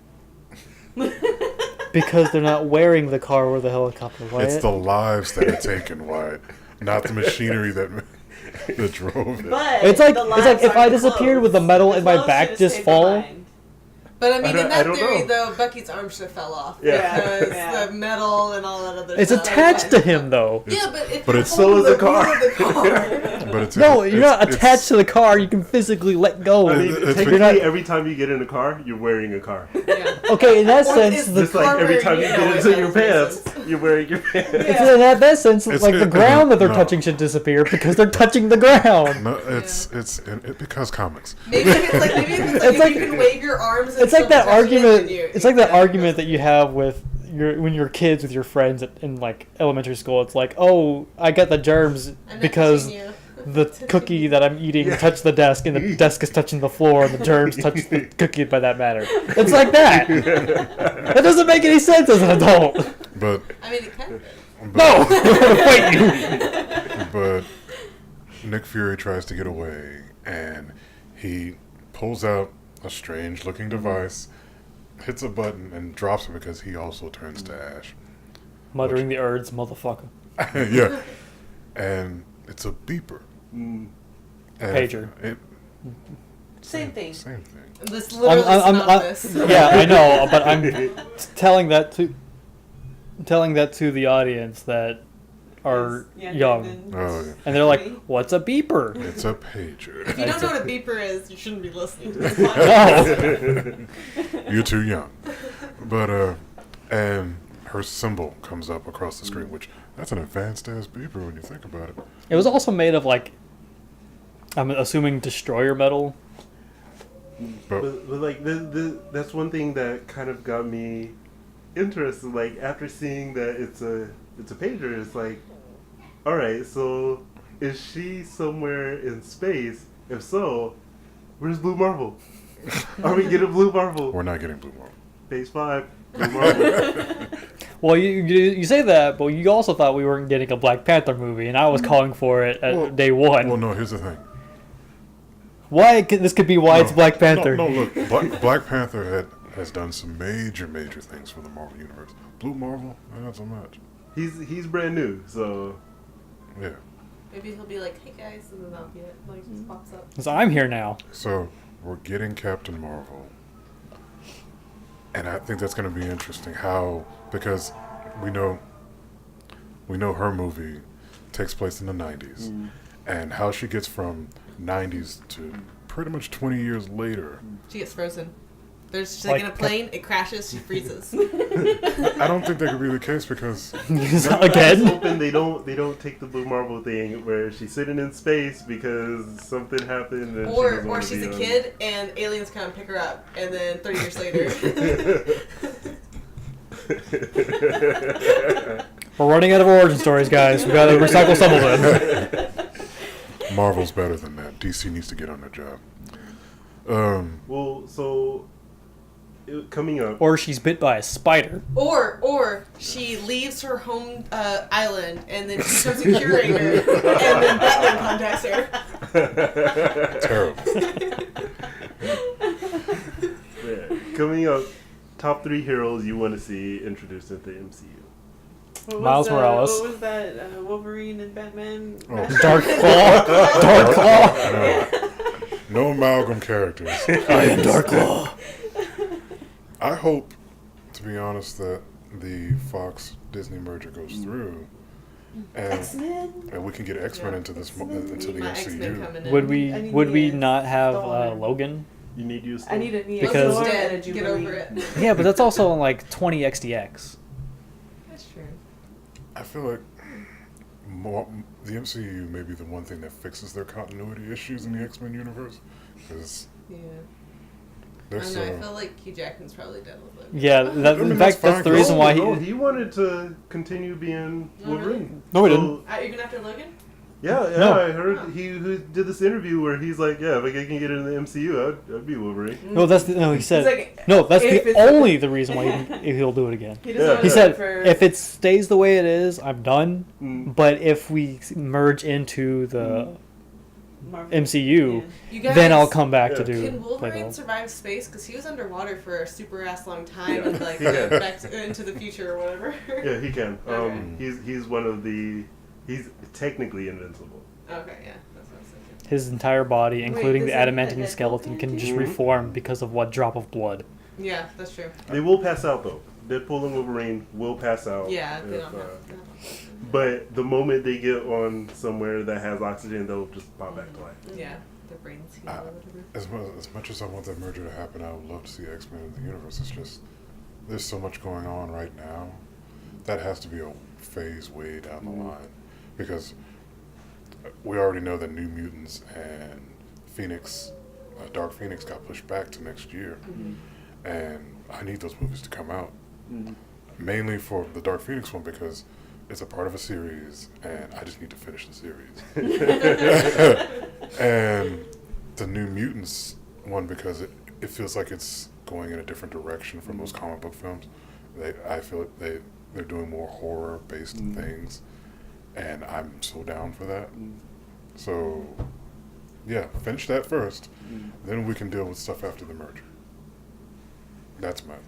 Because they're not wearing the car or the helicopter. Wyatt. It's the lives that are taken, Wyatt, not the machinery that drove it. But It's like the if lives I aren't disappeared closed. with the metal The in my clothes back should just stay fall. behind. But I mean, in I that don't theory, know. though, Bucky's arms should have fell off Yeah. because Yeah. the metal and all that other It's stuff. attached to him though. Yeah, but if But you it's- so hold is the wheel car. of the car. But it's No, you're not it's- attached to the car. You can physically let go. I mean, It's- technically, you're not- every time you get in a car, you're wearing a car. Yeah. Okay, in that Or sense, is the Just like every car time you wearing get you? into your It pants, has you're wearing your pants. in that sense, It's- like the it- ground that they're no. touching should disappear because they're touching the ground. No, it's because comics. Maybe if it's like if you can wave your arms. And It's like that someone's touching it, argument. then you- It's like that yeah. argument that you have with when you're kids with your friends in like elementary school. It's like, oh, I got the germs I'm not because touching you. the cookie that I'm eating touched the desk, and the desk is touching the floor, and the germs touch the cookie by that matter. It's like that. That doesn't make any sense as an adult. But I mean, it kind of. No, wait, you. but Nick Fury tries to get away, and he pulls out a strange-looking device, hits a button, and drops it because he also turns to ash. Muttering the words, motherfucker. Yeah, and it's a beeper. Mm. And Pager. Same thing. Same thing. This literally synonymous. Yeah, I know, but I'm telling that to the audience that are Yes, young, than- Oh, yeah. and they're like, "What's a beeper?" It's a pager. If you don't know what a beeper is, you shouldn't be listening to this podcast. No. You're too young. But and her symbol comes up across the screen, which that's an advanced ass beeper when you think about it. It was also made of like, I'm assuming destroyer metal. But But like, that's one thing that kind of got me interested. Like, after seeing that it's a pager, it's like, all right, so is she somewhere in space? If so, where's Blue Marvel? Are we getting Blue Marvel? we're not getting Blue Marvel. Phase 5, Blue Marvel. Well, you say that, but you also thought we weren't getting a Black Panther movie, and I was calling for it at Well- day one. Well, no. Here's the thing. This could be why it's Black Panther. No, look. Black Panther has done some major things for the Marvel universe. Blue Marvel, not so much. He's brand new, so Yeah. Maybe he'll be like, "Hey guys," and then that'll be it. Like, just pops up. 'Cause I'm here now. So we're getting Captain Marvel, and I think that's going to be interesting. Because we know her movie takes place in the 90s, and how she gets from 90s to pretty much 20 years later. She gets frozen. She's Like in a plane, it crashes, she freezes. I don't think that could be the case because I'm Again? hoping they don't take the Blue Marble thing where she's sitting in space because something happened and she doesn't Or wanna she's be a on- kid and aliens come and pick her up, and then 30 years later. We're running out of origin stories, guys. We gotta recycle some of them. Marvel's better than that. DC needs to get on their job. Well, so coming up. Or she's bit by a spider. Or she leaves her home island and then she becomes a curator and then Batman contacts her. Terrible. Yeah. Coming up, top 3 heroes you want to see introduced into the MCU. Miles Morales. What was that? Wolverine and Batman? Oh. Dark Claw. Dark Claw. No amalgam characters. I am Dark Claw. I hope, to be honest, that the Fox Disney merger goes through, and X-Men? we can get X-Men into this into the My X-Men MCU. coming in. Would I we need would we the not have Thor. Logan? You need you. I need a Because- Logan's Thor and a dead. Get Jubilee. over it. Yeah, but that's also on like 20 XDX. That's true. I feel like the MCU may be the one thing that fixes their continuity issues in the X-Men universe, because Yeah. I they're don't so. know. I feel like Hugh Jackman's probably done with it. Yeah, that, I mean, in that's fact, that's fine, the 'cause- reason why No, he. he wanted to continue being Oh, really? Wolverine. No, he So- didn't. Even after Logan? Yeah, No. I heard he did this interview where he's like, yeah, if I can get into the MCU, I'd be Wolverine. No, he said. He's like, No, that's if the it's- only the reason why he'll do it again. He doesn't Yeah. want He to said, for if it stays the way it is, I'm done. Mm. But if we merge into the Marvel. MCU, You guys, then I'll come back to Yeah. do. Can play the Wolverine role. survive space? Because he was underwater for a super ass long time, and like Yeah. back into the future or whatever. Yeah, he can. Okay. He's one of the. He's technically invincible. Okay, yeah, that's what I was thinking. His entire body, including the does that mean adamantine that skeleton, Deadpool can can just do? reform because of what drop of blood. Yeah, that's true. They will pass out though. Deadpool and Wolverine will pass out. Yeah, they if, don't have. But the moment they get on somewhere that has oxygen, they'll just pop back to life. Yeah, their brains heal or whatever. As much as I want that merger to happen, I would love to see X-Men in the universe. It's just there's so much going on right now. That has to be a phase way down the line, because we already know that New Mutants and Phoenix, Dark Phoenix, got pushed back to next year, and I need those movies to come out. Mainly for the Dark Phoenix one because it's a part of a series, and I just need to finish the series. And the New Mutants one because it feels like it's going in a different direction from those comic book films. I feel like they're doing more horror based things, and I'm so down for that. So yeah, finish that first, then we can deal with stuff after the merger. That's my thing.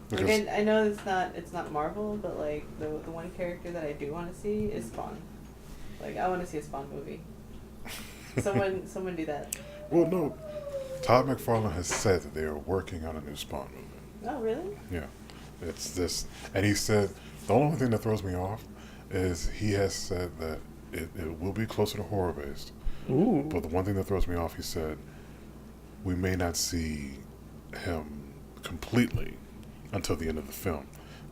Because Again, I know it's not Marvel, but like the one character that I do want to see is Spawn. Like I want to see a Spawn movie. Someone do that. well, no, Todd McFarlane has said that they are working on a new Spawn movie. Oh really? Yeah, it's this, and he said the only thing that throws me off is he has said that it will be closer to horror based. Ooh. But the one thing that throws me off, he said, we may not see him completely until the end of the film.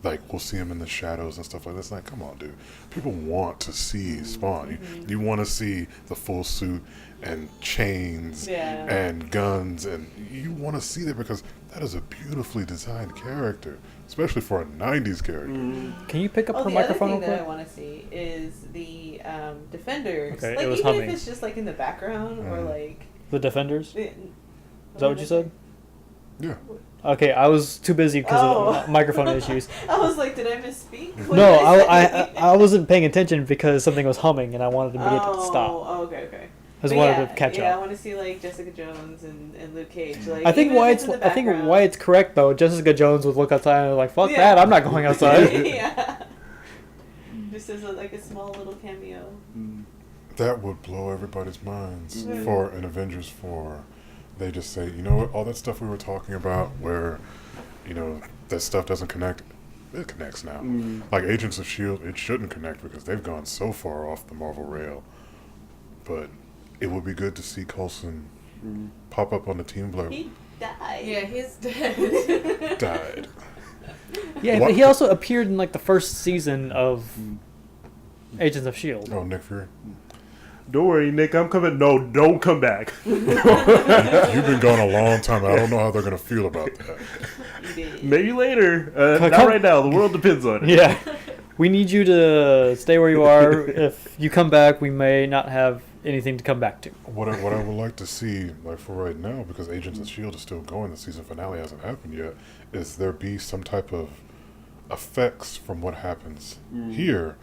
Like, we'll see him in the shadows and stuff like that. It's like, come on, dude. People want to see Spawn. You want to see the full suit and chains Yeah. and guns, and you want to see that because that is a beautifully designed character, especially for a 90s character. Can you pick up Oh, her the other microphone thing real that I quick? want to see is the Defenders. Okay, like it was even humming. if it's just like in the background or like. The Defenders? Is that what you said? Yeah. Okay, I was too busy because Oh. of microphone issues. I was like, did I misspeak? What No, did I say? I wasn't paying attention because something was humming and I wanted to make it stop. Oh, okay. I just But wanted to catch yeah, I up. want to see like Jessica Jones and Luke Cage. Like, I think even why if it's in the I think background. why it's correct though. Jessica Jones would look outside and be like, "Fuck Yeah. that! I'm not going outside." Yeah. Just as like a small little cameo. That would blow everybody's minds Mhm. for an Avengers 4. They just say, you know what, all that stuff we were talking about where, you know, that stuff doesn't connect, it connects now. Like Agents of S.H.I.E.L.D., it shouldn't connect because they've gone so far off the Marvel rail. But it would be good to see Coulson pop up on the team blurb. died. Yeah, he's dead. Died. Yeah, What? but he also appeared in like the first season of Agents of Shield. Oh, Nick Fury. Don't worry, Nick. I'm coming. No, don't come back. You've been gone a long time. I don't know how they're gonna feel about that. Maybe later. Come- Not right now. The world depends on it. Yeah, we need you to stay where you are. If you come back, we may not have anything to come back to. What I would like to see, like for right now, because Agents of S.H.I.E.L.D. is still going, the season finale hasn't happened yet, is there be some type of effects from what happens here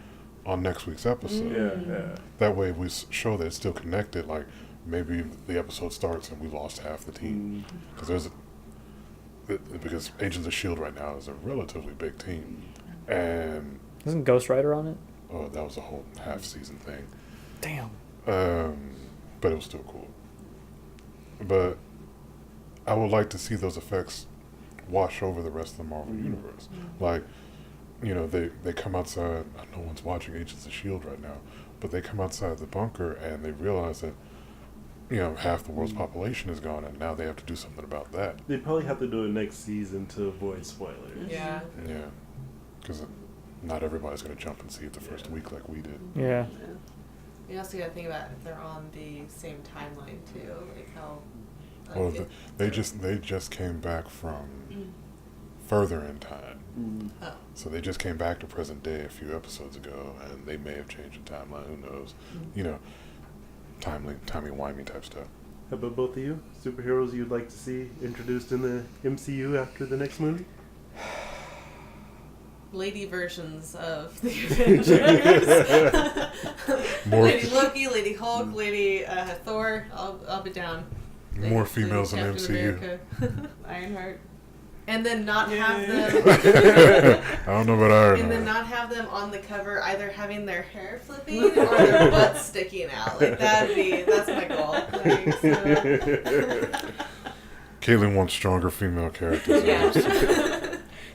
on next week's episode. Yeah. That way we show that it's still connected. Like maybe the episode starts and we lost half the team because because Agents of S.H.I.E.L.D. right now is a relatively big team, and Isn't Ghost Rider on it? oh, that was a whole half season thing. Damn. But it was still cool. But I would like to see those effects wash over the rest of the Marvel universe. Like, you know, they come outside. No one's watching Agents of S.H.I.E.L.D. right now, but they come outside the bunker and they realize that, you know, half the world's population is gone, and now they have to do something about that. They probably have to do it next season to avoid spoilers. Yeah. Yeah, because not everybody's going to jump and see it the first week like we did. Yeah. You also got to think about if they're on the same timeline too, like how. Well, they just came back from further in time. Oh. So they just came back to present day a few episodes ago, and they may have changed the timeline. Who knows? You know, timey-wimey type stuff. How about both of you? Superheroes you'd like to see introduced in the MCU after the next movie? Lady versions of the Avengers. More, Lady Loki, Lady Hulk, Lady Thor. I'll be down. more females in the Captain MCU. America. Ironheart. And then not have them. I don't know about Iron And then Man. not have them on the cover either having their hair flipping or their butts sticking out. Like that's my goal. Like, so, Caitlin wants stronger female characters. Yeah.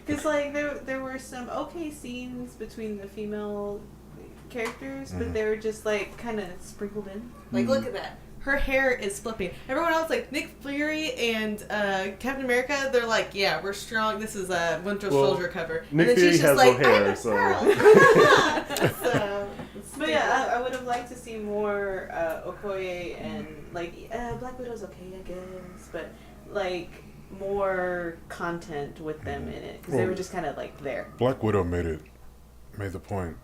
Because like there were some okay scenes between the female characters, but they were just like kind of sprinkled in. like look at that. Her hair is flipping. Everyone else, like Nick Fury and Captain America, they're like, yeah, we're strong. This is a Winter Soldier cover. Nick and then Fury she's just has no like, hair, I'm a so- girl. So, But yeah, I would have liked to see more Okoye and like Black Widow's okay, I guess, but like more content with them in it because they were just kind of like there. Black Widow made the point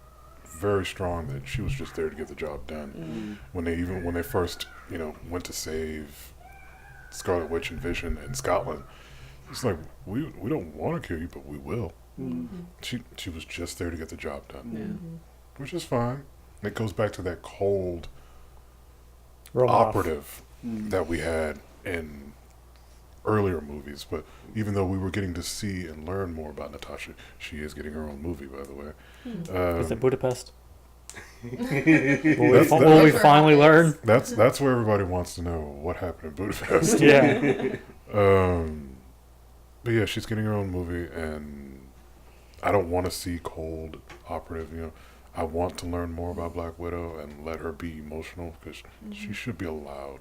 very strong that she was just there to get the job done. When they first, you know, went to save Scarlet Witch and Vision in Scotland, it's like we don't want to kill you, but we will. She was just there to get the job done, which is fine. It goes back to that cold operative that we had in earlier movies. But even though we were getting to see and learn more about Natasha, she is getting her own movie, by the way. Is it Budapest? That's- Will we finally learn? That's where everybody wants to know what happened in Budapest. Yeah. But yeah, she's getting her own movie, and I don't want to see cold operative. You know, I want to learn more about Black Widow and let her be emotional because she should be allowed.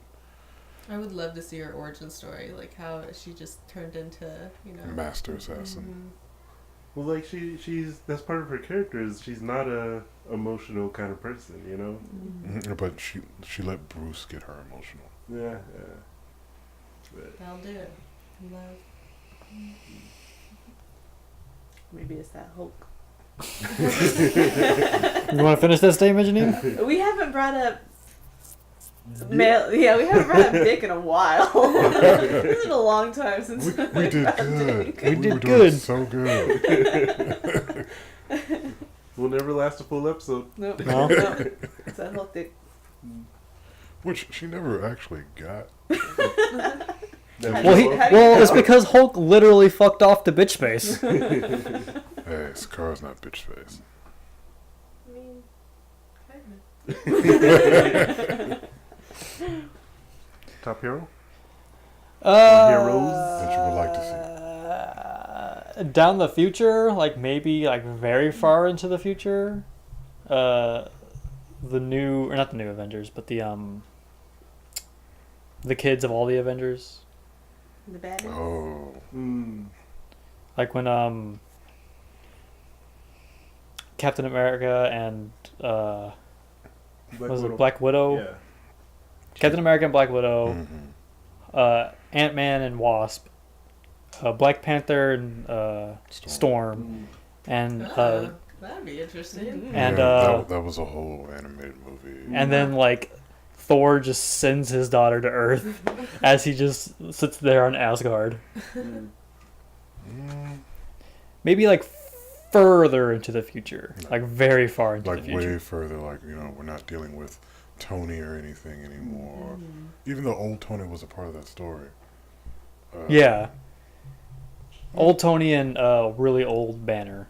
I would love to see her origin story, like how she just turned into, you know. Master assassin. Well, like she's that's part of her character is she's not a emotional kind of person, you know. But she let Bruce get her emotional. Yeah. But That'll do it. Love. Maybe it's that Hulk. You want to finish that statement, Janine? We haven't brought up male. Yeah, we haven't brought up Dick in a while. It's been a long time since We did good. We did were doing good. So good. we'll never last a full episode. Nope. No? Nope. It's that Hulk Dick. Which she never actually got. Well, How do you it's know? because Hulk literally fucked off to bitch space. Hey, Scar's not bitch face. I mean, Top hero? Heroes That you would like to down the future, like maybe like very far into the future. The new, or not the new Avengers, but the kids of all the Avengers. The bad ones. Oh. Like when Captain America and was it Black Widow? Yeah. Captain America and Black Widow, Mhm. Ant-Man and Wasp, Black Panther and Storm, and That'd be interesting. And, that was a whole animated movie. and then like Thor just sends his daughter to Earth as he just sits there on Asgard. Mm. Maybe like further into the future, like very far into Like the future. way further, like, you know, we're not dealing with Tony or anything anymore. Even though old Tony was a part of that story. Yeah. Old Tony and really old Banner.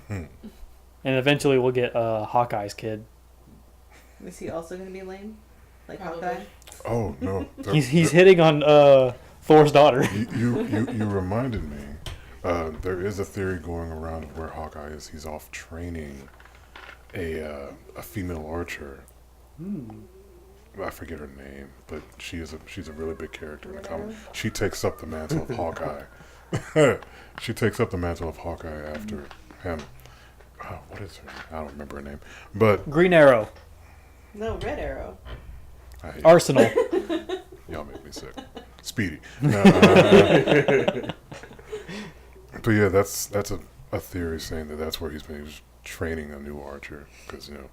And eventually we'll get Hawkeye's kid. Is he also gonna be lame? Like Probably. Hawkeye? Oh no, He's hitting on Thor's daughter. you reminded me. There is a theory going around of where Hawkeye is. He's off training a female archer. I forget her name, but she's a really big character in the comic. She takes up the mantle of Hawkeye. She takes up the mantle of Hawkeye after him. Oh, what is her name? I don't remember her name. But Green Arrow. No, Red Arrow. I hate Arsenal. y'all make me sick. Speedy. But yeah, that's a theory saying that's where he's training a new archer because, you know,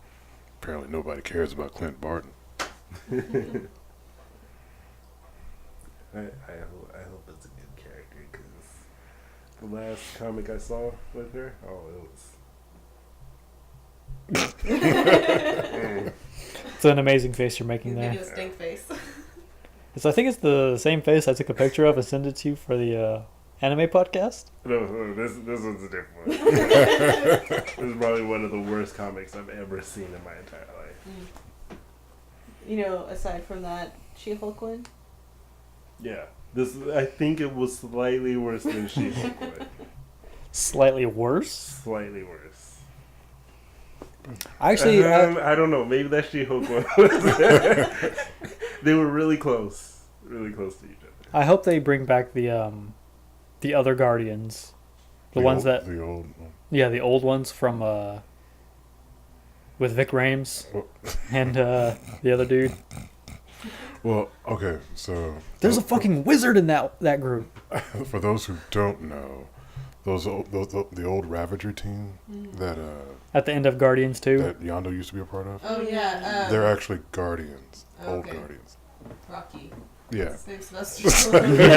apparently nobody cares about Clint Barton. I hope it's a good character because the last comic I saw with her, It's an amazing face you're making He's making there. a stink face. I think it's the same face I took a picture of and sent it to you for the anime podcast. no, this one's a different one. This is probably one of the worst comics I've ever seen in my entire life. You know, aside from that She-Hulk one. Yeah, I think it was slightly worse than She-Hulk. Slightly worse. Slightly worse. Actually, I don't know. Maybe that She-Hulk one. Was they were really close to each other. I hope they bring back the other Guardians, the ones that the old one. yeah, the old ones from with Vic Rames and the other dude. Well, okay, so There's a fucking wizard in that group. for those who don't know, the old Ravager team that At the end of Guardians 2. that Yondo used to be a part of, Oh yeah. they're actually Guardians, old Okay. Guardians. Rocky. Yeah. His name's Sylvester Stallone.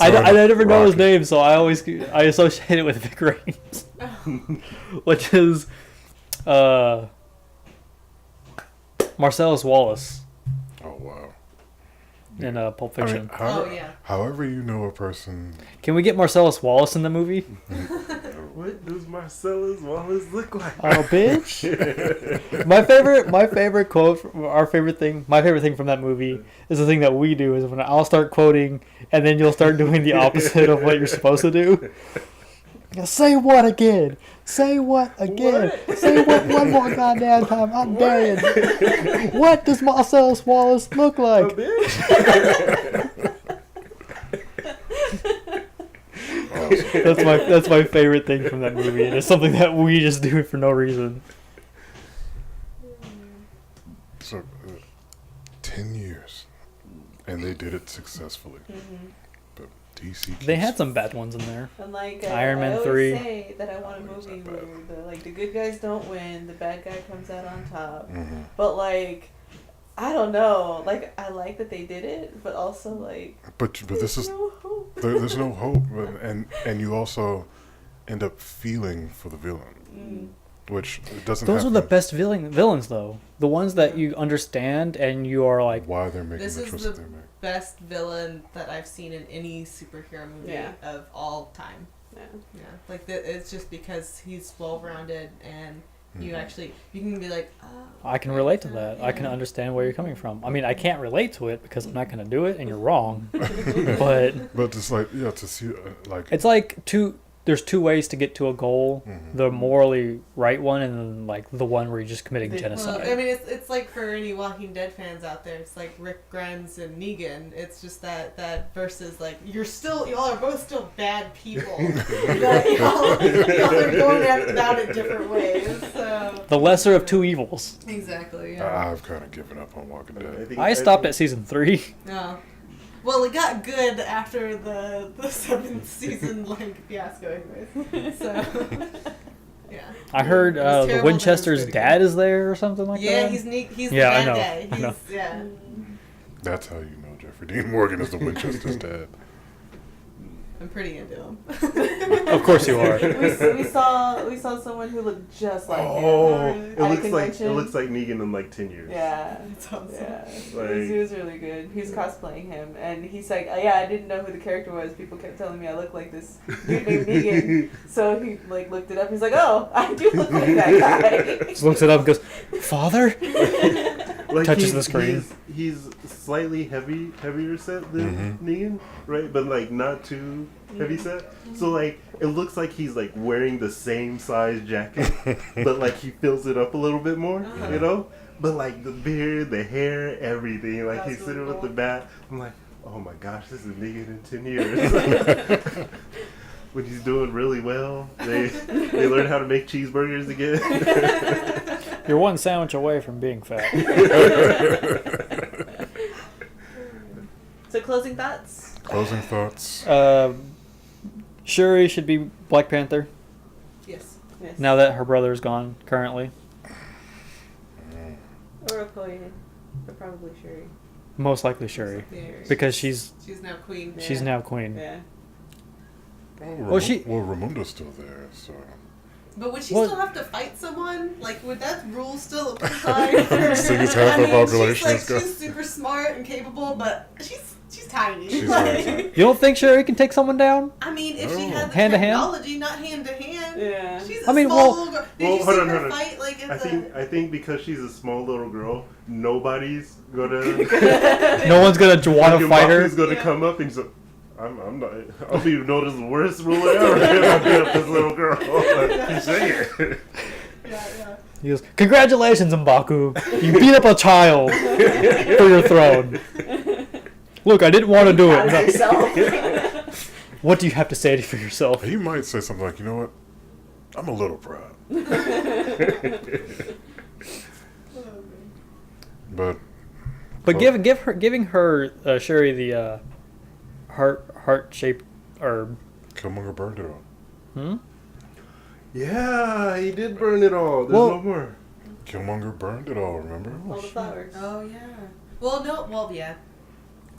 I never know his Rocky. name, so I associate it with Vic Rames, which is Marcellus Wallace Oh wow. in Pulp I Fiction. mean, Oh yeah. however you know a person. Can we get Marcellus Wallace in the movie? What does Marcellus Wallace look like? Oh, bitch! my favorite quote, my favorite thing from that movie is the thing that we do is when I'll start quoting and then you'll start doing the opposite of what you're supposed to do. Say what again? Say what again? Say what one more goddamn time? I'm daring. What does Marcellus Wallace look like? That's my favorite thing from that movie, and it's something that we just do for no reason. So, 10 years, and they did it successfully. But DC. They had some bad ones in there. And like Iron Man I always 3. say that I want a movie where the good guys don't win, the bad guy comes out on top. But like, I don't know. Like, I like that they did it, but also like. But this is no hope. there's no hope, and you also end up feeling for the villain, which doesn't. Those are happen. the best villains, though. The ones that you understand and you are like, Why they're making This the is choices the they make. best villain that I've seen in any superhero movie Yeah. of all time. Yeah. Yeah, like it's just because he's well-rounded and you can be like, oh, I can relate to that. I can understand where you're coming from. I mean, I can't relate to it because I'm not going to do it, and you're wrong. But But it's like, yeah, to see like it's like to there's two ways to get to a goal: the morally right one, and then like the one where you're just committing genocide. Well, I mean, it's like for any Walking Dead fans out there, it's like Rick Grimes and Negan. It's just that versus like y'all are both still bad people. But y'all are going about it different ways. So The lesser of two evils. exactly. Yeah. I've kind of given up on Walking Dead. I stopped at season 3. No. Well, it got good after the 7th season like fiasco, anyways. So yeah. I heard It was the terrible, Winchester's but it was dad is there or something like Yeah, that. he's the Yeah, I bad know. guy. I know. Yeah. That's how you know Jeffrey Dean Morgan is the Winchester's dad. I'm pretty into him. Of course you are. we saw someone who looked just like Oh, him. it at a looks convention. like Negan in like 10 years. Yeah. That's awesome. Yeah, Like- he was really good. He was cosplaying him, and he's like, yeah, I didn't know who the character was. People kept telling me I look like this dude named Negan. So he like looked it up. He's like, oh, I do look like that guy. Just looks it up and goes, "Father." Like Touches the screen. He's slightly heavier set than Negan, right? But like not too heavy set. So like it looks like he's like wearing the same size jacket, but like he fills it up a little bit more, you know? But like the beard, the hair, everything. Like That's he's sitting really with the cool. bat. I'm like, oh my gosh, this is Negan in 10 years. When he's doing really well, they learn how to make cheeseburgers again. You're one sandwich away from being fat. So closing thoughts. Closing thoughts. Shuri should be Black Panther Yes. Yes. now that her brother is gone currently. Or Okoye, but probably Shuri. Most likely Shuri, Yeah. because she's now queen. she's Yeah. now queen. Yeah. Well, she- Raimundo's still there, so. But would she Well- still have to fight someone? Like, would that rule still apply? For, So it's half the population is she's gone. she's super smart and capable, but she's tiny. She's Like, very tiny. You don't think Shuri can take someone down? I mean, if she had the Hand to hand? technology, not hand to hand. Yeah. She's I a mean, small well- little girl. Did Well, you hold see on, her hold on. fight? Like, at I think because she's a small little girl, nobody's gonna No one's gonna want to fight her. Who's gonna come up and say, I'm not. I'll be known as the worst ruler ever. And I'll beat up this little girl. He's saying it. yeah. He goes, "Congratulations, M'Baku! You beat up a child for your throne. Look, I didn't want to do Proud of it. yourself. What do you have to say for yourself?" He might say something like, you know what? I'm a little proud. But But giving her Shuri the heart shaped or Killmonger burned it all. Yeah, he did burn it all. There's Well- no more. Killmonger burned it all, remember? All the flowers. Oh yeah. Well, no. Well, yeah.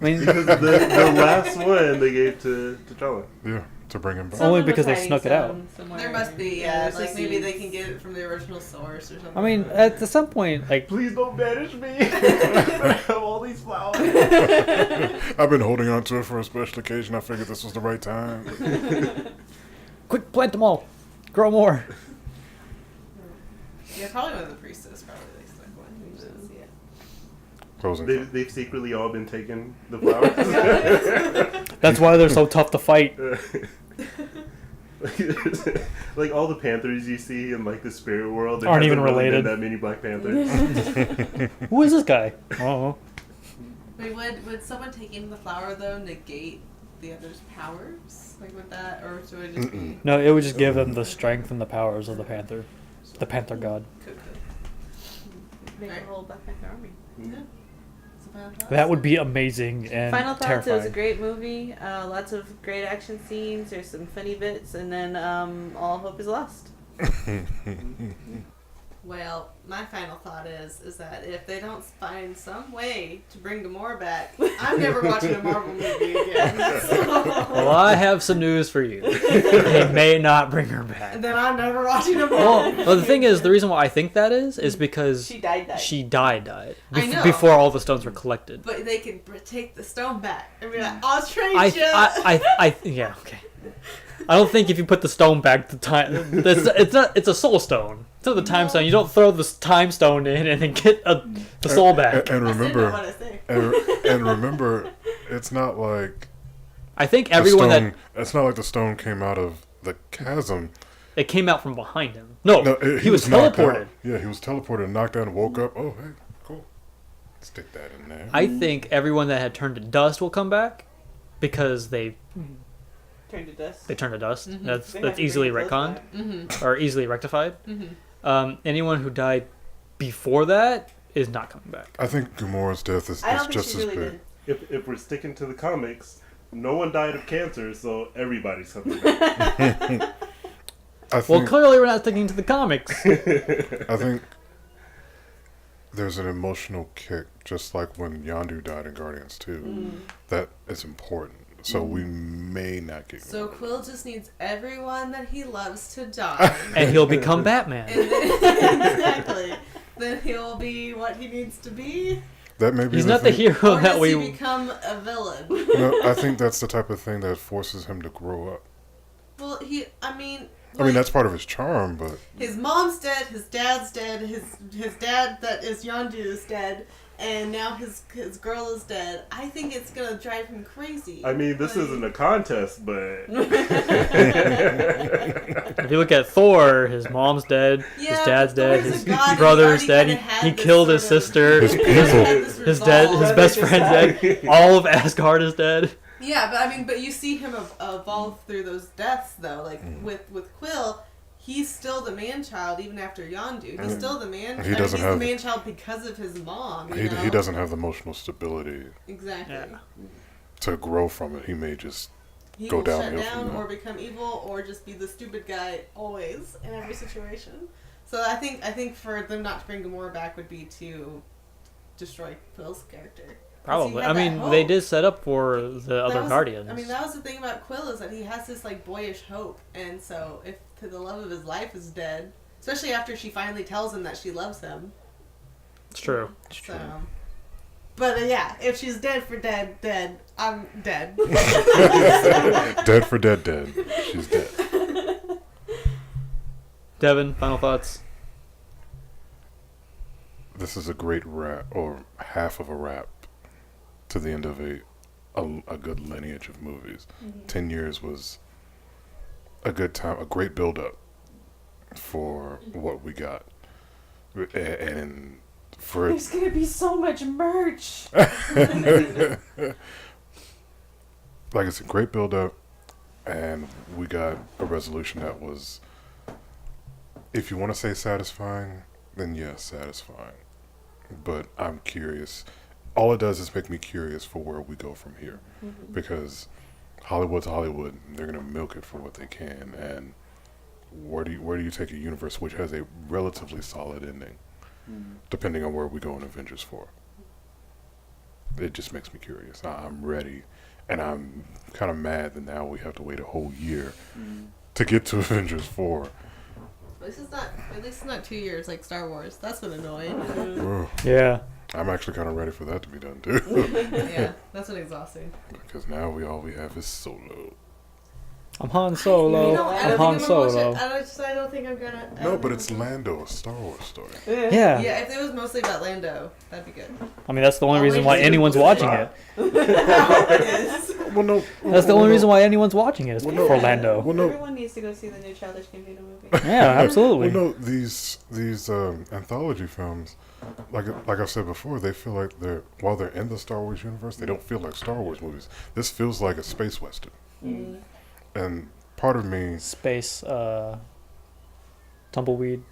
I mean, Because the last one they gave to T'Challa. Yeah, to bring him back. Only Some in a because they tiny snuck it out. stone somewhere. There must be. Yeah, Yeah. there's Like just maybe they seeds. can get it from the original source or something. I mean, at some point, like, Please don't banish me. I have all these flowers. I've been holding on to it for a special occasion. I figured this was the right time. quick, plant them all, grow more. Yeah, probably one of the priestess. Probably they stuck one. We should see it. Closing thoughts. They've secretly all been taking the flowers. That's why they're so tough to fight. Like all the Panthers you see in like the spirit world there Aren't hasn't even really been related. that many Black Panthers. Who is this guy? Oh, Wait, would someone taking the flower though negate the other's powers? Like would that, or should it just be? no, it would just give them the strength and the powers of the Panther God. Could. Make a whole Black Panther army. Yeah. So final thoughts? That would be amazing and Final thoughts. terrifying. It was a great movie. Lots of great action scenes. There's some funny bits, and then all hope is lost. Well, my final thought is that if they don't find some way to bring Gamora back, I'm never watching a Marvel movie again. Well, I have some news for you. They may not bring her back. And then I'm never watching a Marvel movie. Well, the thing is, the reason why I think that is because She died. she died I know. before all the stones were collected. But they can take the stone back and be like, I'll trade Yeah, okay. I don't think if you put the stone back, it's a soul stone. It's not the time stone. You don't throw the time stone in and then get the soul back. And remember, what I say. and remember, it's not like I think the everyone stone, that it's not like the stone came out of the chasm. It came out from behind him. No, he was knocked teleported. out. Yeah, he was teleported and knocked out and woke up. Oh, hey, cool. Stick that in there. I think everyone that had turned to dust will come back because they Turn to dust. turned to dust. Mhm. That's They have to easily bring the clothes retconned back. or easily rectified. Mm-hmm. Anyone who died before that is not coming back. I think Gamora's death is I don't think just she as really big. did. If we're sticking to the comics, no one died of cancer, so everybody's coming back. I Well, think, clearly we're not sticking to the comics. I think there's an emotional kick, just like when Yondu died in Guardians 2, that is important. So we may not get. So Quill just needs everyone that he loves to die. And he'll become Batman. And then, exactly. Then he'll be what he needs to be. That may be He's the not the thing. hero Or that does we. he become a villain? No, I think that's the type of thing that forces him to grow up. Well, I mean, That's part of his charm, but his mom's dead, his dad's dead, his dad that is Yondu is dead, and now his girl is dead. I think it's gonna drive him crazy. I mean, this isn't a contest, but If you look at Thor, his mom's dead, Yeah, his dad's but dead, Thor's a his god, he brother's already dead. kinda had He this killed his sort of- sister. His He people. had this His dad, his resolve. best friend's dead. All of Asgard is dead. Yeah, but you see him evolve through those deaths though. Like with Quill, he's still the man child even after Yondu. He's still the man. He doesn't he's have- the man child because of his mom. he doesn't have the emotional stability Exactly. Yeah. to grow from it. He may just He Go will shut downhill from down there. or become evil or just be the stupid guy always in every situation. So I think for them not to bring Gamora back would be to destroy Quill's character. 'Cause he Probably. had I that mean, hope. they did set up for the That other was- Guardians. I mean, that was the thing about Quill is that he has this like boyish hope, and so if to the love of his life is dead, especially after she finally tells him that she loves him. It's true. So, but yeah, if she's dead for dead, I'm dead. dead for dead. She's dead. Devin, final thoughts? This is a great wrap, or half of a wrap, to the end of a good lineage of movies. 10 years was a good time, a great build-up for what we got. And for There's gonna be so much merch. like it's a great build-up, and we got a resolution that was, if you want to say satisfying, then yes, satisfying. But I'm curious. All it does is make me curious for where we go from here, because Hollywood's Hollywood. They're gonna milk it for what they can, and where do you take a universe which has a relatively solid ending, depending on where we go in Avengers 4? It just makes me curious. I'm ready, and I'm kind of mad that now we have to wait a whole year to get to Avengers 4. At least it's not 2 years like Star Wars. That's been annoying. Ugh. Yeah. I'm actually kind of ready for that to be done too, Yeah, that's been exhausting. because now all we have is Solo. I'm Han Solo. You know, I I'm don't Han think I'm gonna watch Solo. it. I don't think I'm gonna. No, but it's Lando, a Star Wars story. Yeah. Yeah, if it was mostly about Lando, that'd be good. I mean, that's the only I'll reason wait why to see anyone's what watching it's it. It is. Well, no. That's the only reason why anyone's watching it is Well, no. for Lando. Well, no. Everyone needs to go see the new Childish Gambino movie. Yeah, absolutely. Well, no. These anthology films, like I've said before, they feel like while they're in the Star Wars universe, they don't feel like Star Wars movies. This feels like a space western, and part of me. Space, tumbleweed.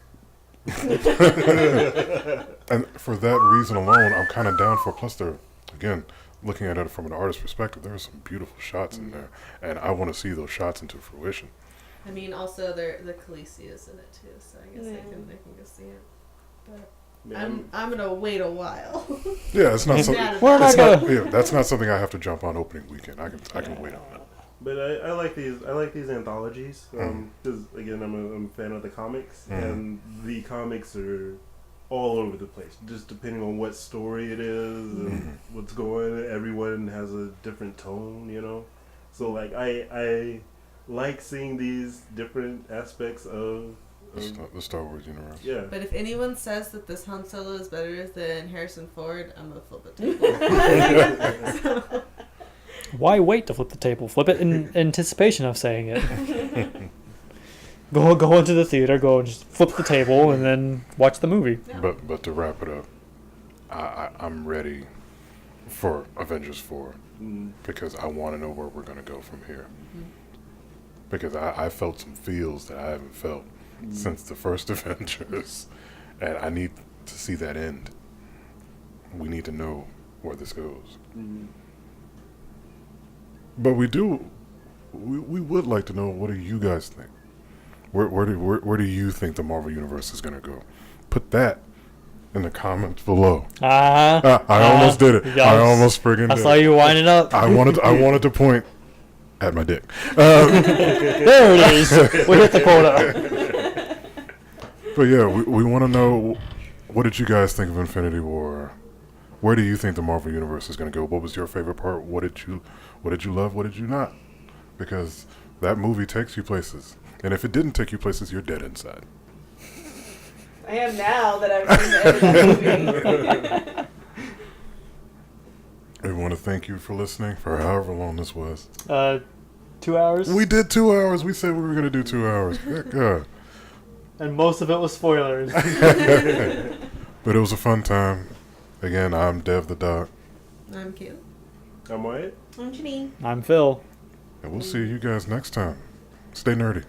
And for that reason alone, I'm kind of down for. Plus, again, looking at it from an artist's perspective, there are some beautiful shots in there, and I want to see those shots into fruition. I mean, also the Khaleesi is in it too, so I guess Yeah. they can go see it. But man, I'm gonna wait a while. Yeah, it's not Yeah, something. We're not It's gonna. not, yeah, that's not something I have to jump on opening weekend. I can wait on that. but I like these anthologies because again I'm a fan of the comics, and the comics are all over the place, just depending on what story it is and what's going. Everyone has a different tone, you know. So like I like seeing these different aspects of The Star Wars universe. yeah. But if anyone says that this Han Solo is better than Harrison Ford, I'm gonna flip the table. Why wait to flip the table? Flip it in anticipation of saying it. Go into the theater, go and just flip the table, and then watch the movie. Yeah. But to wrap it up, I'm ready for Avengers 4 because I want to know where we're going to go from here. Because I felt some feels that I haven't felt since the first Avengers, and I need to see that end. We need to know where this goes. But we would like to know, what do you guys think? Where do you think the Marvel Universe is going to go? Put that in the comments below. I almost did it. Yes. I almost friggin' I did saw it. you winding up. I wanted to point at my dick. There it is. We hit the quota. But yeah, we want to know, what did you guys think of Infinity War? Where do you think the Marvel Universe is going to go? What was your favorite part? What did you love? What did you not? Because that movie takes you places. And if it didn't take you places, you're dead inside. I am now that I've seen the end of that movie. We want to thank you for listening for however long this was. 2 hours. We did 2 hours. We said we were going to do 2 hours. Good God. And most of it was spoilers. But it was a fun time. Again, I'm DevTheDoc. I'm cute. I'm Wyatt. I'm Janine. I'm Phil. And we'll see you guys next time. Stay nerdy.